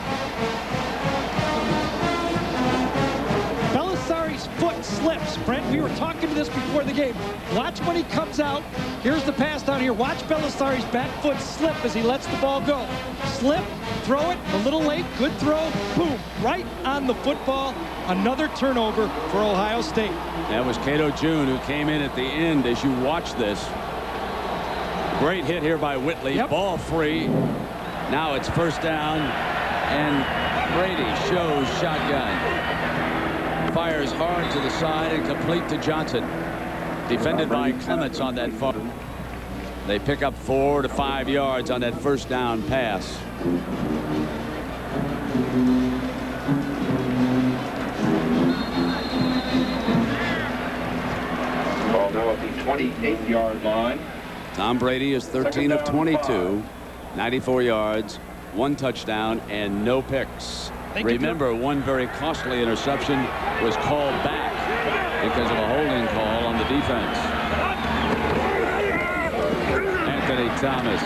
Belisari's foot slips. Brent, we were talking to this before the game. Watch when he comes out. Here's the pass down here. Watch Belisari's back foot slip as he lets the ball go. Slip, throw it, a little late, good throw, boom, right on the football. Another turnover for Ohio State. That was Cato June who came in at the end as you watch this. Great hit here by Whitley. Yep. Ball free. Now it's first down, and Brady shows shotgun. Fires hard to the side and complete to Johnson. Defended by Clements on that far. They pick up 4 to 5 yards on that first down pass. Ball now at the 28-yard line. Tom Brady is 13 of 22, 94 yards, 1 touchdown, and no picks. Remember, one very costly interception was called back because of a holding call on the defense. Anthony Thomas,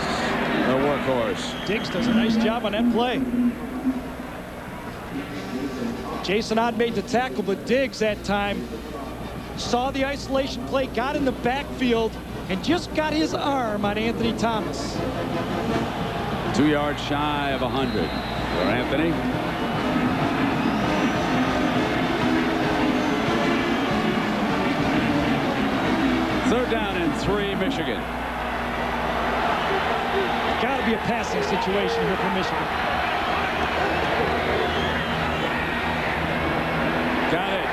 the workhorse. Diggs does a nice job on that play. Jason Ott made the tackle, but Diggs that time saw the isolation play, got in the backfield, and just got his arm on Anthony Thomas. 2 yards shy of 100 for Anthony. Third down and 3, Michigan. Got to be a passing situation here for Michigan. Got it.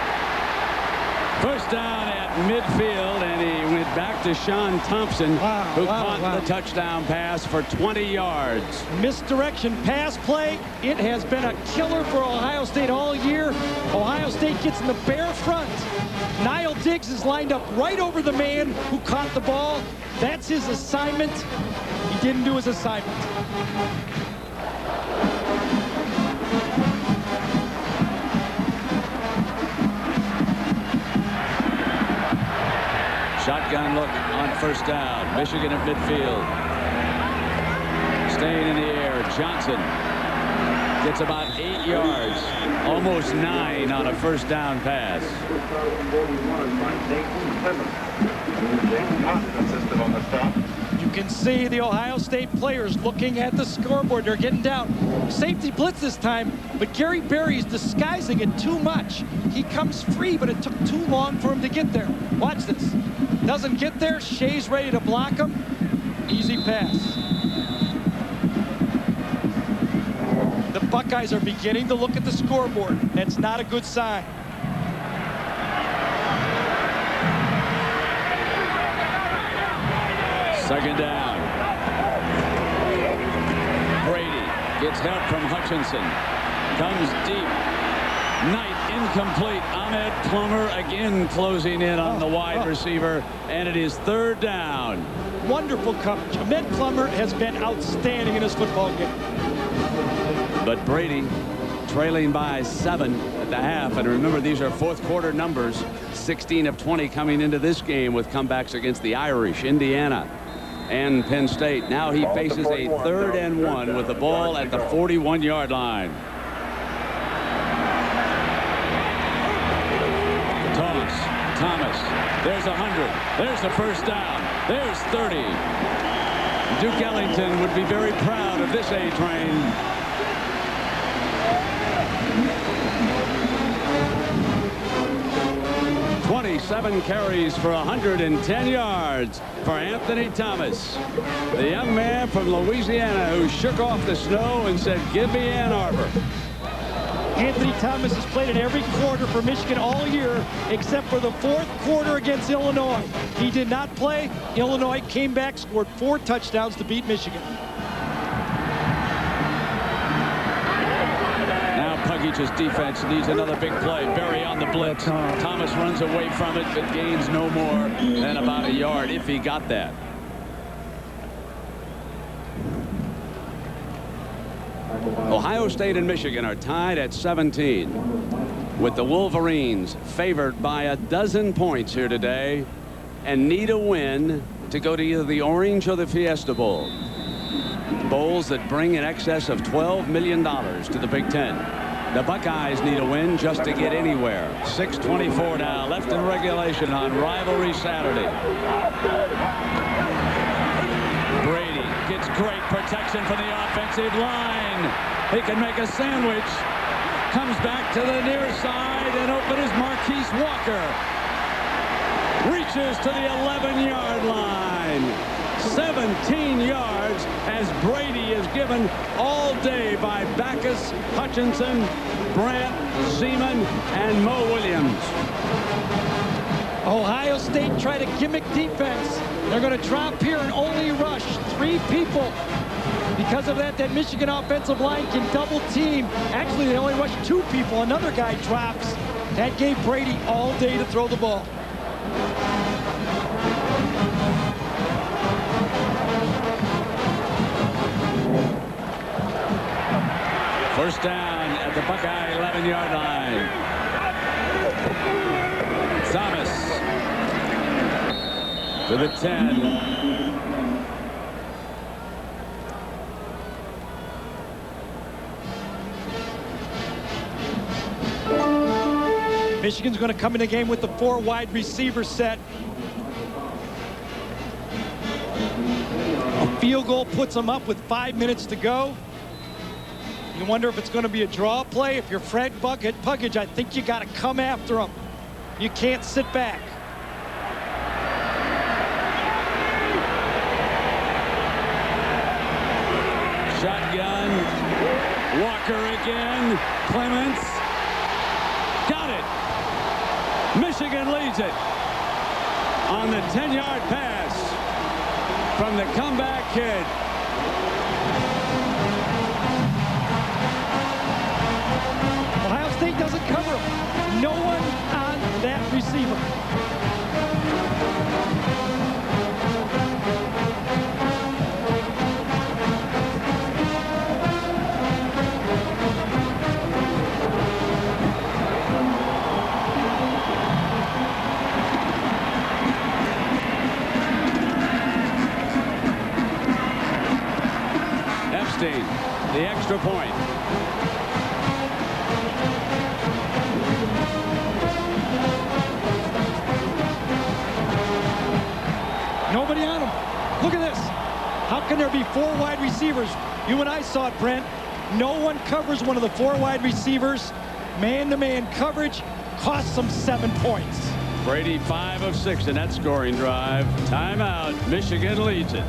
First down at midfield, and he went back to Sean Thompson, who caught the touchdown pass for 20 yards. Misdirection pass play. It has been a killer for Ohio State all year. Ohio State gets in the bare front. Niall Diggs is lined up right over the man who caught the ball. That's his assignment. He didn't do his assignment. Shotgun look on first down. Michigan at midfield. Staying in the air. Johnson gets about 8 yards. Almost 9 on a first down pass. You can see the Ohio State players looking at the scoreboard. They're getting down. Safety blitz this time, but Gary Berry's disguising it too much. He comes free, but it took too long for him to get there. Watch this. Doesn't get there. Shea's ready to block him. Easy pass. The Buckeyes are beginning to look at the scoreboard. That's not a good sign. Second down. Brady gets help from Hutchinson. Comes deep. Knight incomplete. Ahmed Plummer again closing in on the wide receiver, and it is third down. Wonderful coverage. Ahmed Plummer has been outstanding in this football game. But Brady trailing by 7 at the half, and remember, these are fourth quarter numbers. 16 of 20 coming into this game with comebacks against the Irish, Indiana, and Penn State. Now he faces a 3rd and 1 with the ball at the 41-yard line. Thomas. There's 100. There's the first down. There's 30. Duke Ellington would be very proud of this A-train. Seven carries for 110 yards for Anthony Thomas, the young man from Louisiana who shook off the snow and said, "Give me Ann Arbor." Anthony Thomas has played in every quarter for Michigan all year except for the 4th quarter against Illinois. He did not play. Illinois came back, scored 4 touchdowns to beat Michigan. Buckeyes' defense needs another big play. Berry on the blitz. Thomas runs away from it, but gains no more than about a yard if he got that. Ohio State and Michigan are tied at 17, with the Wolverines favored by a dozen points here today and need a win to go to either the Orange or the Fiesta Bowl. Bowls that bring in excess of $12 million to the Big Ten. The Buckeyes need a win just to get anywhere. 6:24 now left in regulation on Rivalry Saturday. Brady gets great protection from the offensive line. He can make a sandwich. Comes back to the near side, and open is Marquise Walker. Reaches to the 11-yard line. 17 yards as Brady is given all day by Backus, Hutchinson, Brandt, Seaman, and Mo Williams. Ohio State tried a gimmick defense. They're going to drop here and only rush 3 people. Because of that, that Michigan offensive line can double team. Actually, they only rush 2 people. Another guy drops. That gave Brady all day to throw the ball. First down at the Buckeye 11-yard line. Thomas to the 10. Michigan's going to come in the game with the 4 wide receiver set. A field goal puts them up with 5 minutes to go. You wonder if it's going to be a draw play. If you're Fred Buckage, I think you got to come after him. You can't sit back. Shotgun. Walker again. Clements. Got it. Michigan leads it on the 10-yard pass from the comeback kid. Ohio State doesn't cover him. No one on that receiver. The extra point. Nobody on him. Look at this. How can there be 4 wide receivers? You and I saw it, Brent. No one covers one of the 4 wide receivers. Man-to-man coverage costs them 7 points. Brady 5 of 6 in that scoring drive. Timeout. Michigan leads it.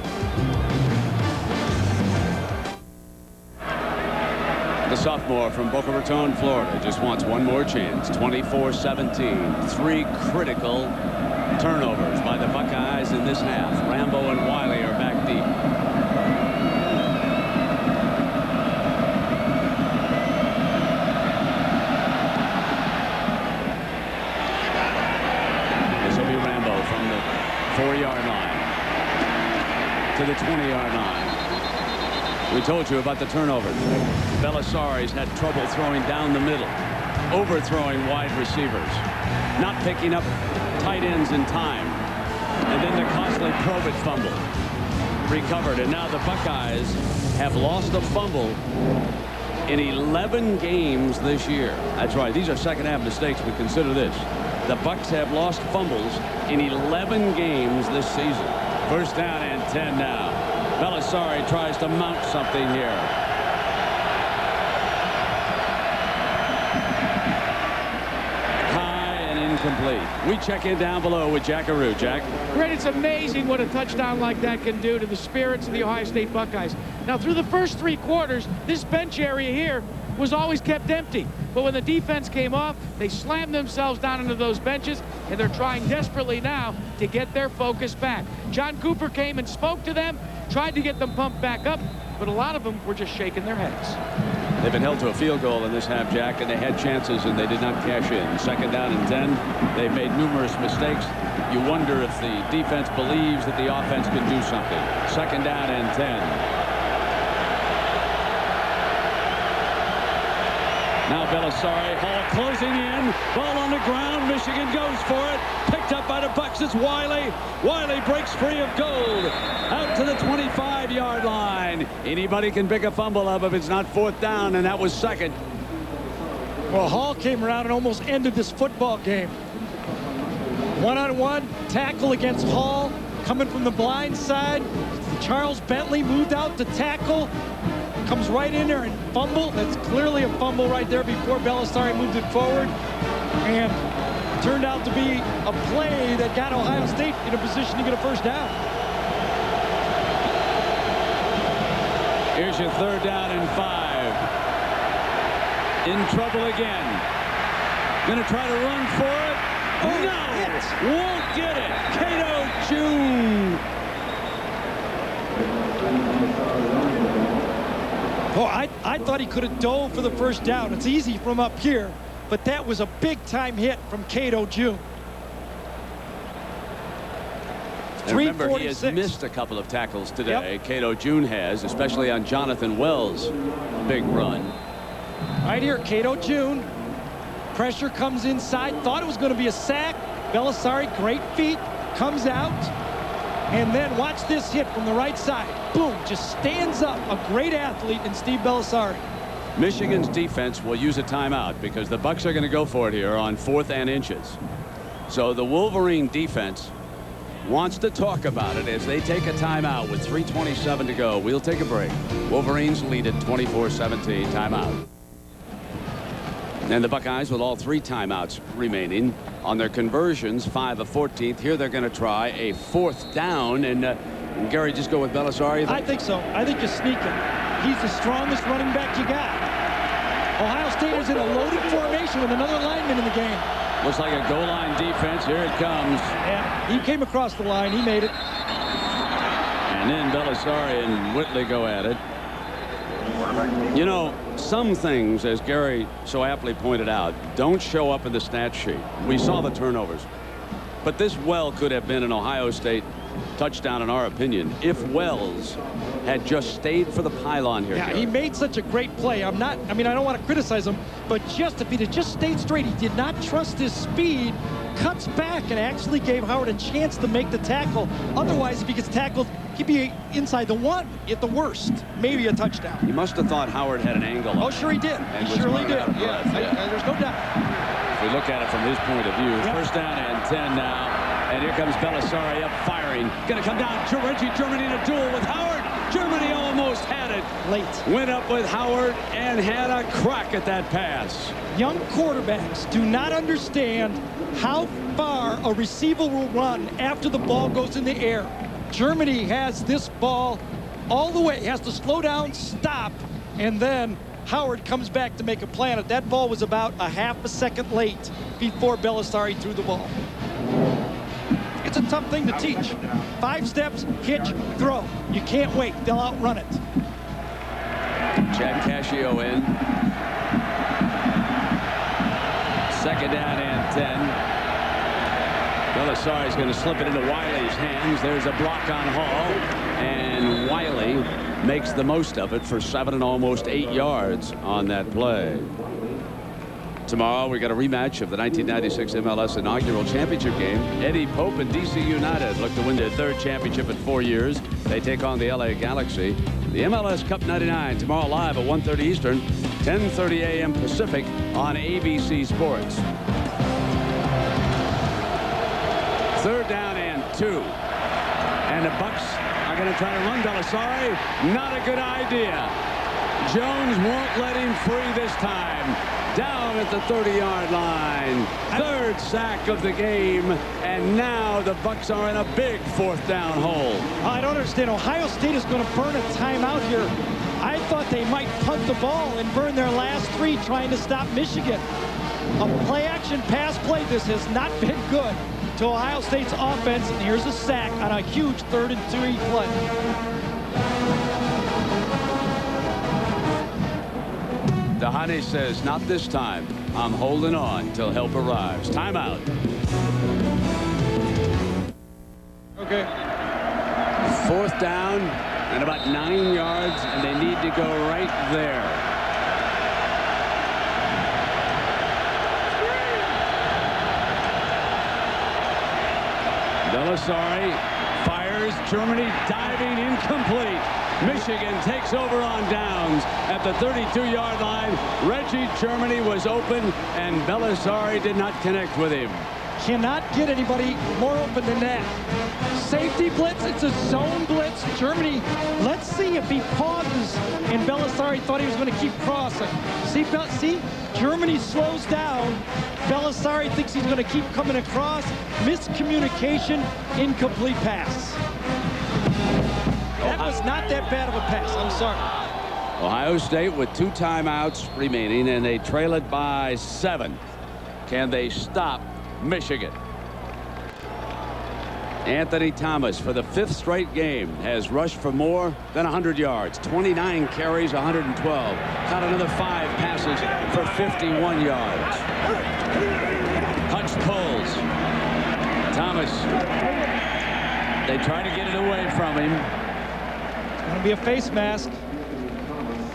The sophomore from Boca Raton, Florida, just wants one more chance. 24-17. 3 critical turnovers by the Buckeyes in this half. Rambo and Wiley are back deep. This will be Rambo from the 4-yard line to the 20-yard line. We told you about the turnovers. Belisari's had trouble throwing down the middle, overthrowing wide receivers, not picking up tight ends in time, and then the costly Probert fumble. recovered. And now the Buckeyes have lost a fumble in 11 games this year. That's right. These are second half mistakes, but consider this. The Bucs have lost fumbles in 11 games this season. First down and 10 now. Belisari tries to mount something here. High and incomplete. We check in down below with Jack Aru. Jack? Greg, it's amazing what a touchdown like that can do to the spirits of the Ohio State Buckeyes. Now, through the first 3 quarters, this bench area here was always kept empty. But when the defense came off, they slammed themselves down into those benches, and they're trying desperately now to get their focus back. John Cooper came and spoke to them, tried to get them pumped back up, but a lot of them were just shaking their heads. They've been held to a field goal in this half, Jack, and they had chances and they did not cash in. Second down and 10. They've made numerous mistakes. You wonder if the defense believes that the offense can do something. Second down and 10. Now Belisari, Hall closing in, ball on the ground, Michigan goes for it, picked up by the Bucs, it's Wiley. Wiley breaks free of Gold, out to the 25-yard line. Anybody can pick a fumble up if it's not fourth down, and that was second. Well, Hall came around and almost ended this football game. One-on-one tackle against Hall, coming from the blind side. Charles Bentley moved out to tackle. Comes right in there and fumble. That's clearly a fumble right there before Belisari moved it forward. And turned out to be a play that got Ohio State in a position to get a first down. Here's your third down and 5. In trouble again. Gonna try to run for it. Oh, no! Won't get it. Cato June. Oh, I thought he could have dove for the first down. It's easy from up here, but that was a big-time hit from Cato June. Remember, he has missed a couple of tackles today. Yep. Cato June has, especially on Jonathan Wells' big run. Right here, Cato June. Pressure comes inside. Thought it was going to be a sack. Belisari, great feet, comes out. And then watch this hit from the right side. Boom, just stands up. A great athlete in Steve Belisari. Michigan's defense will use a timeout because the Bucs are going to go for it here on 4th and inches. So the Wolverine defense wants to talk about it as they take a timeout with 3:27 to go. We'll take a break. Wolverines lead at 24-17. Timeout. And the Buckeyes with all 3 timeouts remaining on their conversions, 5 of 14. Here they're going to try a 4th down. And Gary, just go with Belisari? I think so. I think you sneak him. He's the strongest running back you got. Ohio State is in a loaded formation with another lineman in the game. Looks like a goal line defense. Here it comes. Yeah, he came across the line. He made it. And then Belisari and Whitley go at it. You know, some things, as Gary so aptly pointed out, don't show up in the stat sheet. We saw the turnovers. But this well could have been an Ohio State touchdown, in our opinion, if Wells had just stayed for the pylon here. Yeah, Gary. he made such a great play. I don't want to criticize him, but just if he had just stayed straight, he did not trust his speed, cuts back and actually gave Howard a chance to make the tackle. Otherwise, if he gets tackled, he'd be inside the 1 at the worst. Maybe a touchdown. He must have thought Howard had an angle. Oh, sure he did. He surely did. Yeah, there's no doubt. If we look at it from his point of view, first down and 10 now. And here comes Belisari up firing. Going to come down. Reggie Germany in a duel with Howard. Germany almost had it. Late. Went up with Howard and had a crack at that pass. Young quarterbacks do not understand how far a receiver will run after the ball goes in the air. Germany has this ball all the way. He has to slow down, stop, and then Howard comes back to make a play on it. That ball was about a half a second late before Belisari threw the ball. It's a tough thing to teach. 5 steps, hitch, throw. You can't wait. They'll outrun it. Chad Cascio in. Second down and 10. Belisari's going to slip it into Wiley's hands. There's a block on Hall. And Wiley makes the most of it for 7 and almost 8 yards on that play. Tomorrow we got a rematch of the 1996 MLS inaugural championship game. Eddie Pope and DC United look to win their 3rd championship in 4 years. They take on the LA Galaxy. The MLS Cup 99 tomorrow live at 1:30 Eastern, 10:30 a.m. Pacific on ABC Sports. 3rd down and 2. And the Bucks are going to try to run Belisari. Not a good idea. Jones won't let him free this time. Down at the 30-yard line. 3rd sack of the game. And now the Bucks are in a big 4th down hole. I don't understand. Ohio State is going to burn a timeout here. I thought they might punt the ball and burn their last 3 trying to stop Michigan. A play-action pass play. This has not been good to Ohio State's offense. And here's a sack on a huge 3rd and 3 play. Dahane says, not this time. I'm holding on till help arrives. Timeout. Okay. 4th down and about 9 yards, and they need to go right there. Belisari fires. Germany diving, incomplete. Michigan takes over on downs at the 32-yard line. Reggie Germany was open, and Belisari did not connect with him. Cannot get anybody more open than that. Safety blitz. It's a zone blitz. Germany, let's see if he pauses. And Belisari thought he was going to keep crossing. See, Germany slows down. Belisari thinks he's going to keep coming across. Miscommunication, incomplete pass. That was not that bad of a pass. I'm sorry. Ohio State with 2 timeouts remaining, and they trail it by 7. Can they stop Michigan? Anthony Thomas, for the 5th straight game, has rushed for more than 100 yards. 29 carries, 112. Caught another 5 passes for 51 yards. Hutch pulls. Thomas. They try to get it away from him. Going to be a face mask.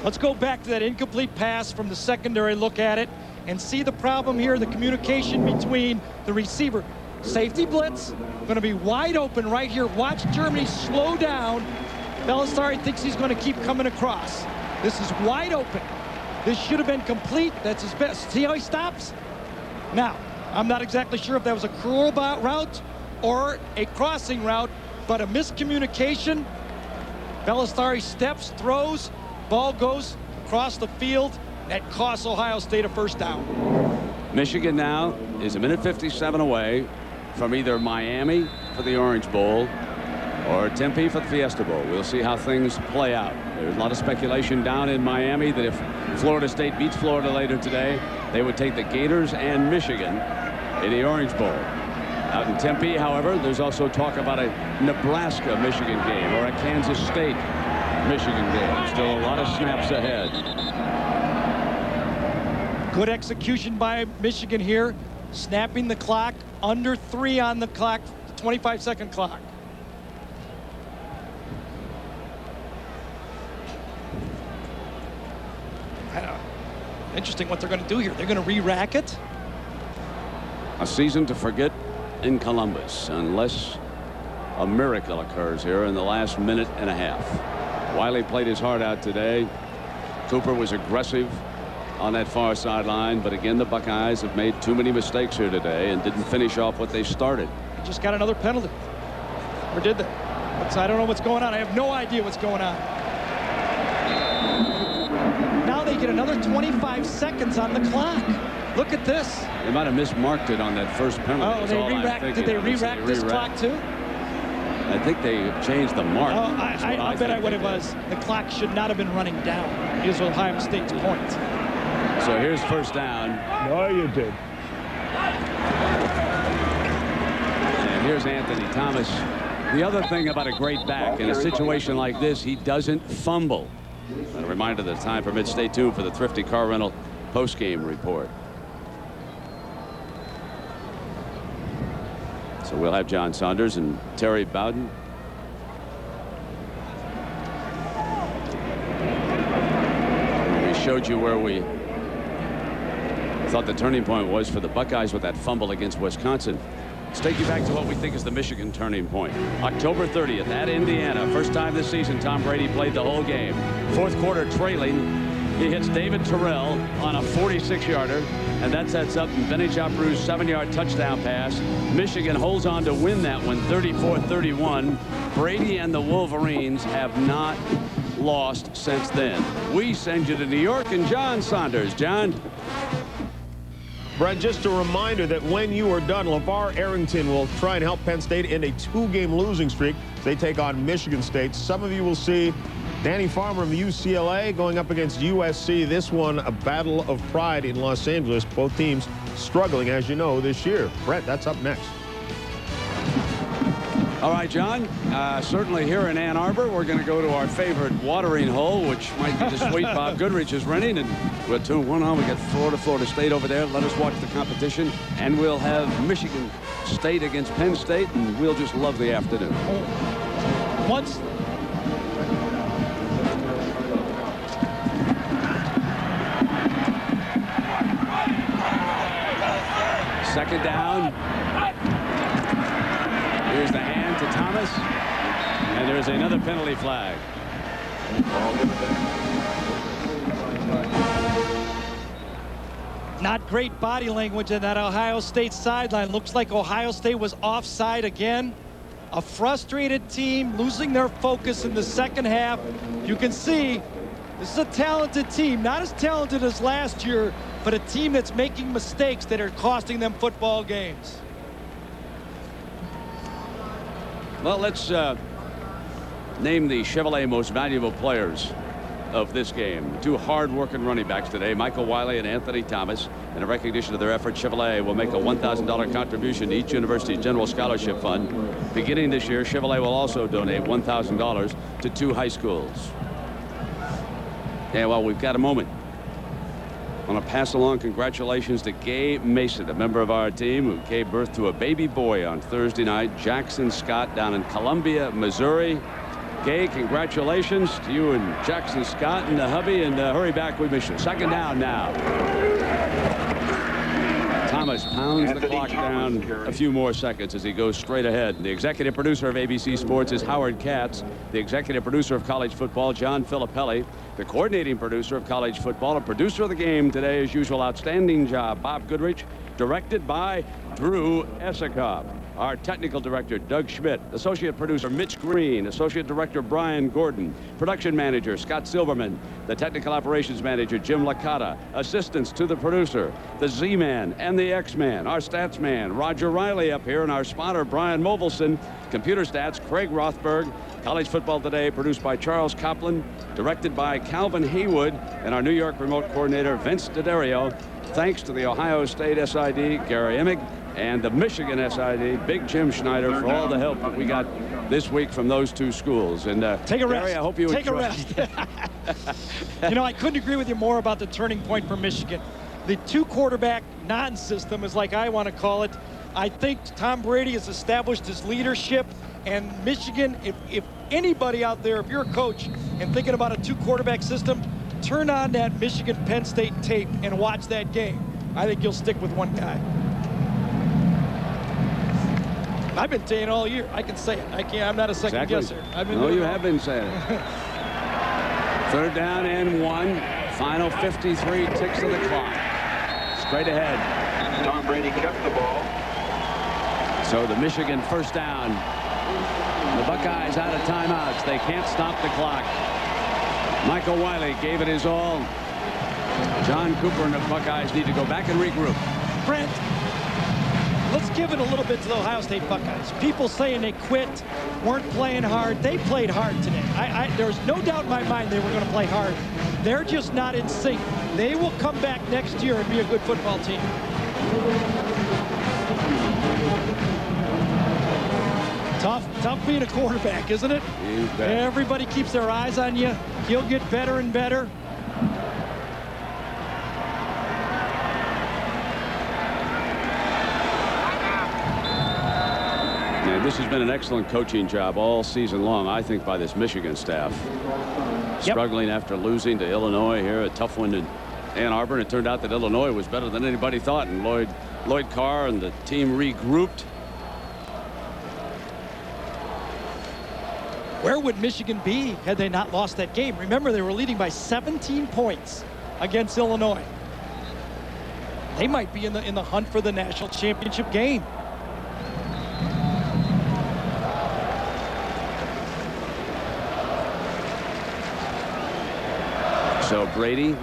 Let's go back to that incomplete pass from the secondary. Look at it and see the problem here. The communication between the receiver. Safety blitz. Going to be wide open right here. Watch Germany slow down. Belisari thinks he's going to keep coming across. This is wide open. This should have been complete. That's his best. See how he stops? Now, I'm not exactly sure if that was a cruel route or a crossing route, but a miscommunication. Belisari steps, throws, ball goes across the field. That costs Ohio State a 1st down. Michigan now is a minute 57 away from either Miami for the Orange Bowl or Tempe for the Fiesta Bowl. We'll see how things play out. There's a lot of speculation down in Miami that if Florida State beats Florida later today, they would take the Gators and Michigan in the Orange Bowl. Out in Tempe, however, there's also talk about a Nebraska-Michigan game or a Kansas State-Michigan game. Still a lot of snaps ahead. Good execution by Michigan here. Snapping the clock. Under 3 on the clock. 25-second clock. Interesting what they're going to do here. They're going to re-rack it. A season to forget in Columbus unless a miracle occurs here in the last minute and a half. Wiley played his heart out today. Cooper was aggressive on that far sideline, but again the Buckeyes have made too many mistakes here today and didn't finish off what they started. They just got another penalty. Or did they? I don't know what's going on. I have no idea what's going on. Now they get another 25 seconds on the clock. Look at this. They might have mismarked it on that first penalty. Oh, they re-racked. Did they re-rack this clock too? I think they changed the mark. Oh, I bet what it was. The clock should not have been running down. Is Ohio State's point. So here's 1st down. No, you did. And here's Anthony Thomas. The other thing about a great back in a situation like this, he doesn't fumble. And a reminder that time permits, stay tuned for the Thrifty Car Rental post-game report. So we'll have John Saunders and Terry Bowden. We showed you where we thought the turning point was for the Buckeyes with that fumble against Wisconsin. Let's take you back to what we think is the Michigan turning point. October 30th at Indiana. First time this season Tom Brady played the whole game. Fourth quarter trailing. He hits David Terrell on a 46-yarder, and that sets up Benny Chaperou's 7-yard touchdown pass. Michigan holds on to win that one 34-31. Brady and the Wolverines have not lost since then. We send you to New York and John Saunders. John? Brett, just a reminder that when you are done, LeVar Arrington will try and help Penn State end a 2-game losing streak. They take on Michigan State. Some of you will see Danny Farmer of UCLA going up against USC. This one, a battle of pride in Los Angeles. Both teams struggling, as you know, this year. Brett, that's up next. All right, John. Certainly here in Ann Arbor, we're going to go to our favorite watering hole, which might be the suite Bob Goodrich is renting. And we'll tune one on. We got Florida State over there. Let us watch the competition. And we'll have Michigan State against Penn State, and we'll just love the afternoon. Once. Second down. Here's the hand to Thomas. And there's another penalty flag. Not great body language in that Ohio State sideline. Looks like Ohio State was offside again. A frustrated team losing their focus in the second half. You can see this is a talented team. Not as talented as last year, but a team that's making mistakes that are costing them football games. Well, let's name the Chevrolet most valuable players of this game. Two hard-working running backs today, Michael Wiley and Anthony Thomas. In a recognition of their efforts, Chevrolet will make a $1,000 contribution to each university's general scholarship fund. Beginning this year, Chevrolet will also donate $1,000 to 2 high schools. Yeah, well, we've got a moment. I want to pass along congratulations to Gay Mason, a member of our team who gave birth to a baby boy on Thursday night, Jackson Scott, down in Columbia, Missouri. Gay, congratulations to you and Jackson Scott and the hubby, and hurry back, we miss you. Second down now. Thomas pounds the clock down a few more seconds as he goes straight ahead. The executive producer of ABC Sports is Howard Katz. The executive producer of college football, John Filippelli. The coordinating producer of college football and producer of the game today, as usual, outstanding job, Bob Goodrich. Directed by Drew Esikoff. Our technical director, Doug Schmidt. Associate producer, Mitch Green. Associate director, Brian Gordon. Production manager, Scott Silverman. The technical operations manager, Jim Licata. Assistants to the producer, the Z-Man and the X-Man. Our stats man, Roger Riley up here, and our spotter, Brian Movelson. Computer stats, Craig Rothberg. College Football Today, produced by Charles Copland. Directed by Calvin Haywood. And our New York remote coordinator, Vince D'Addario. Thanks to the Ohio State SID, Gary Emig, and the Michigan SID, Big Jim Schneider, for all the help that we got this week from those 2 schools. And take a rest. Gary, I hope you take enjoy. a rest. You know, I couldn't agree with you more about the turning point for Michigan. The 2-quarterback non-system is like I want to call it. I think Tom Brady has established his leadership, and Michigan, if anybody out there, if you're a coach and thinking about a 2-quarterback system, turn on that Michigan-Penn State tape and watch that game. I think you'll stick with one guy. I've been saying all year. I can say it. I'm not a second guesser. No, you have been saying it. Third down and 1. Final 53 ticks of the clock. Straight ahead. Tom Brady kept the ball. So the Michigan first down. The Buckeyes out of timeouts. They can't stop the clock. Michael Wiley gave it his all. John Cooper and the Buckeyes need to go back and regroup. Brent, let's give it a little bit to the Ohio State Buckeyes. People saying they quit, weren't playing hard. They played hard today. There's no doubt in my mind they were going to play hard. They're just not in sync. They will come back next year and be a good football team. Tough being a quarterback, isn't it? Everybody keeps their eyes on you. You'll get better and better. And this has been an excellent coaching job all season long, I think, by this Michigan staff. Struggling after losing to Illinois here, a tough one in Ann Arbor, and it turned out that Illinois was better than anybody thought, and Lloyd Carr and the team regrouped. Where would Michigan be had they not lost that game? Remember, they were leading by 17 points against Illinois. They might be in the hunt for the national championship game. So Brady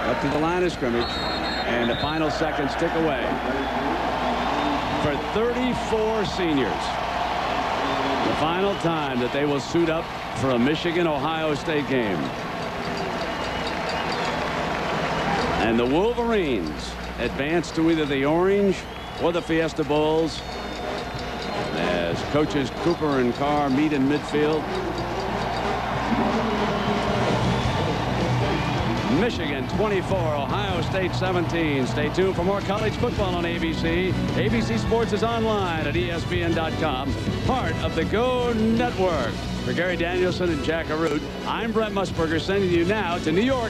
up to the line of scrimmage, and the final seconds tick away for 34 seniors. The final time that they will suit up for a Michigan-Ohio State game. And the Wolverines advance to either the Orange or the Fiesta Bowls as coaches Cooper and Carr meet in midfield. Michigan 24, Ohio State 17. Stay tuned for more college football on ABC. ABC Sports is online at ESPN.com, part of the Go Network. For Gary Danielson and Jack Arute, I'm Brent Musburger, sending you now to New York.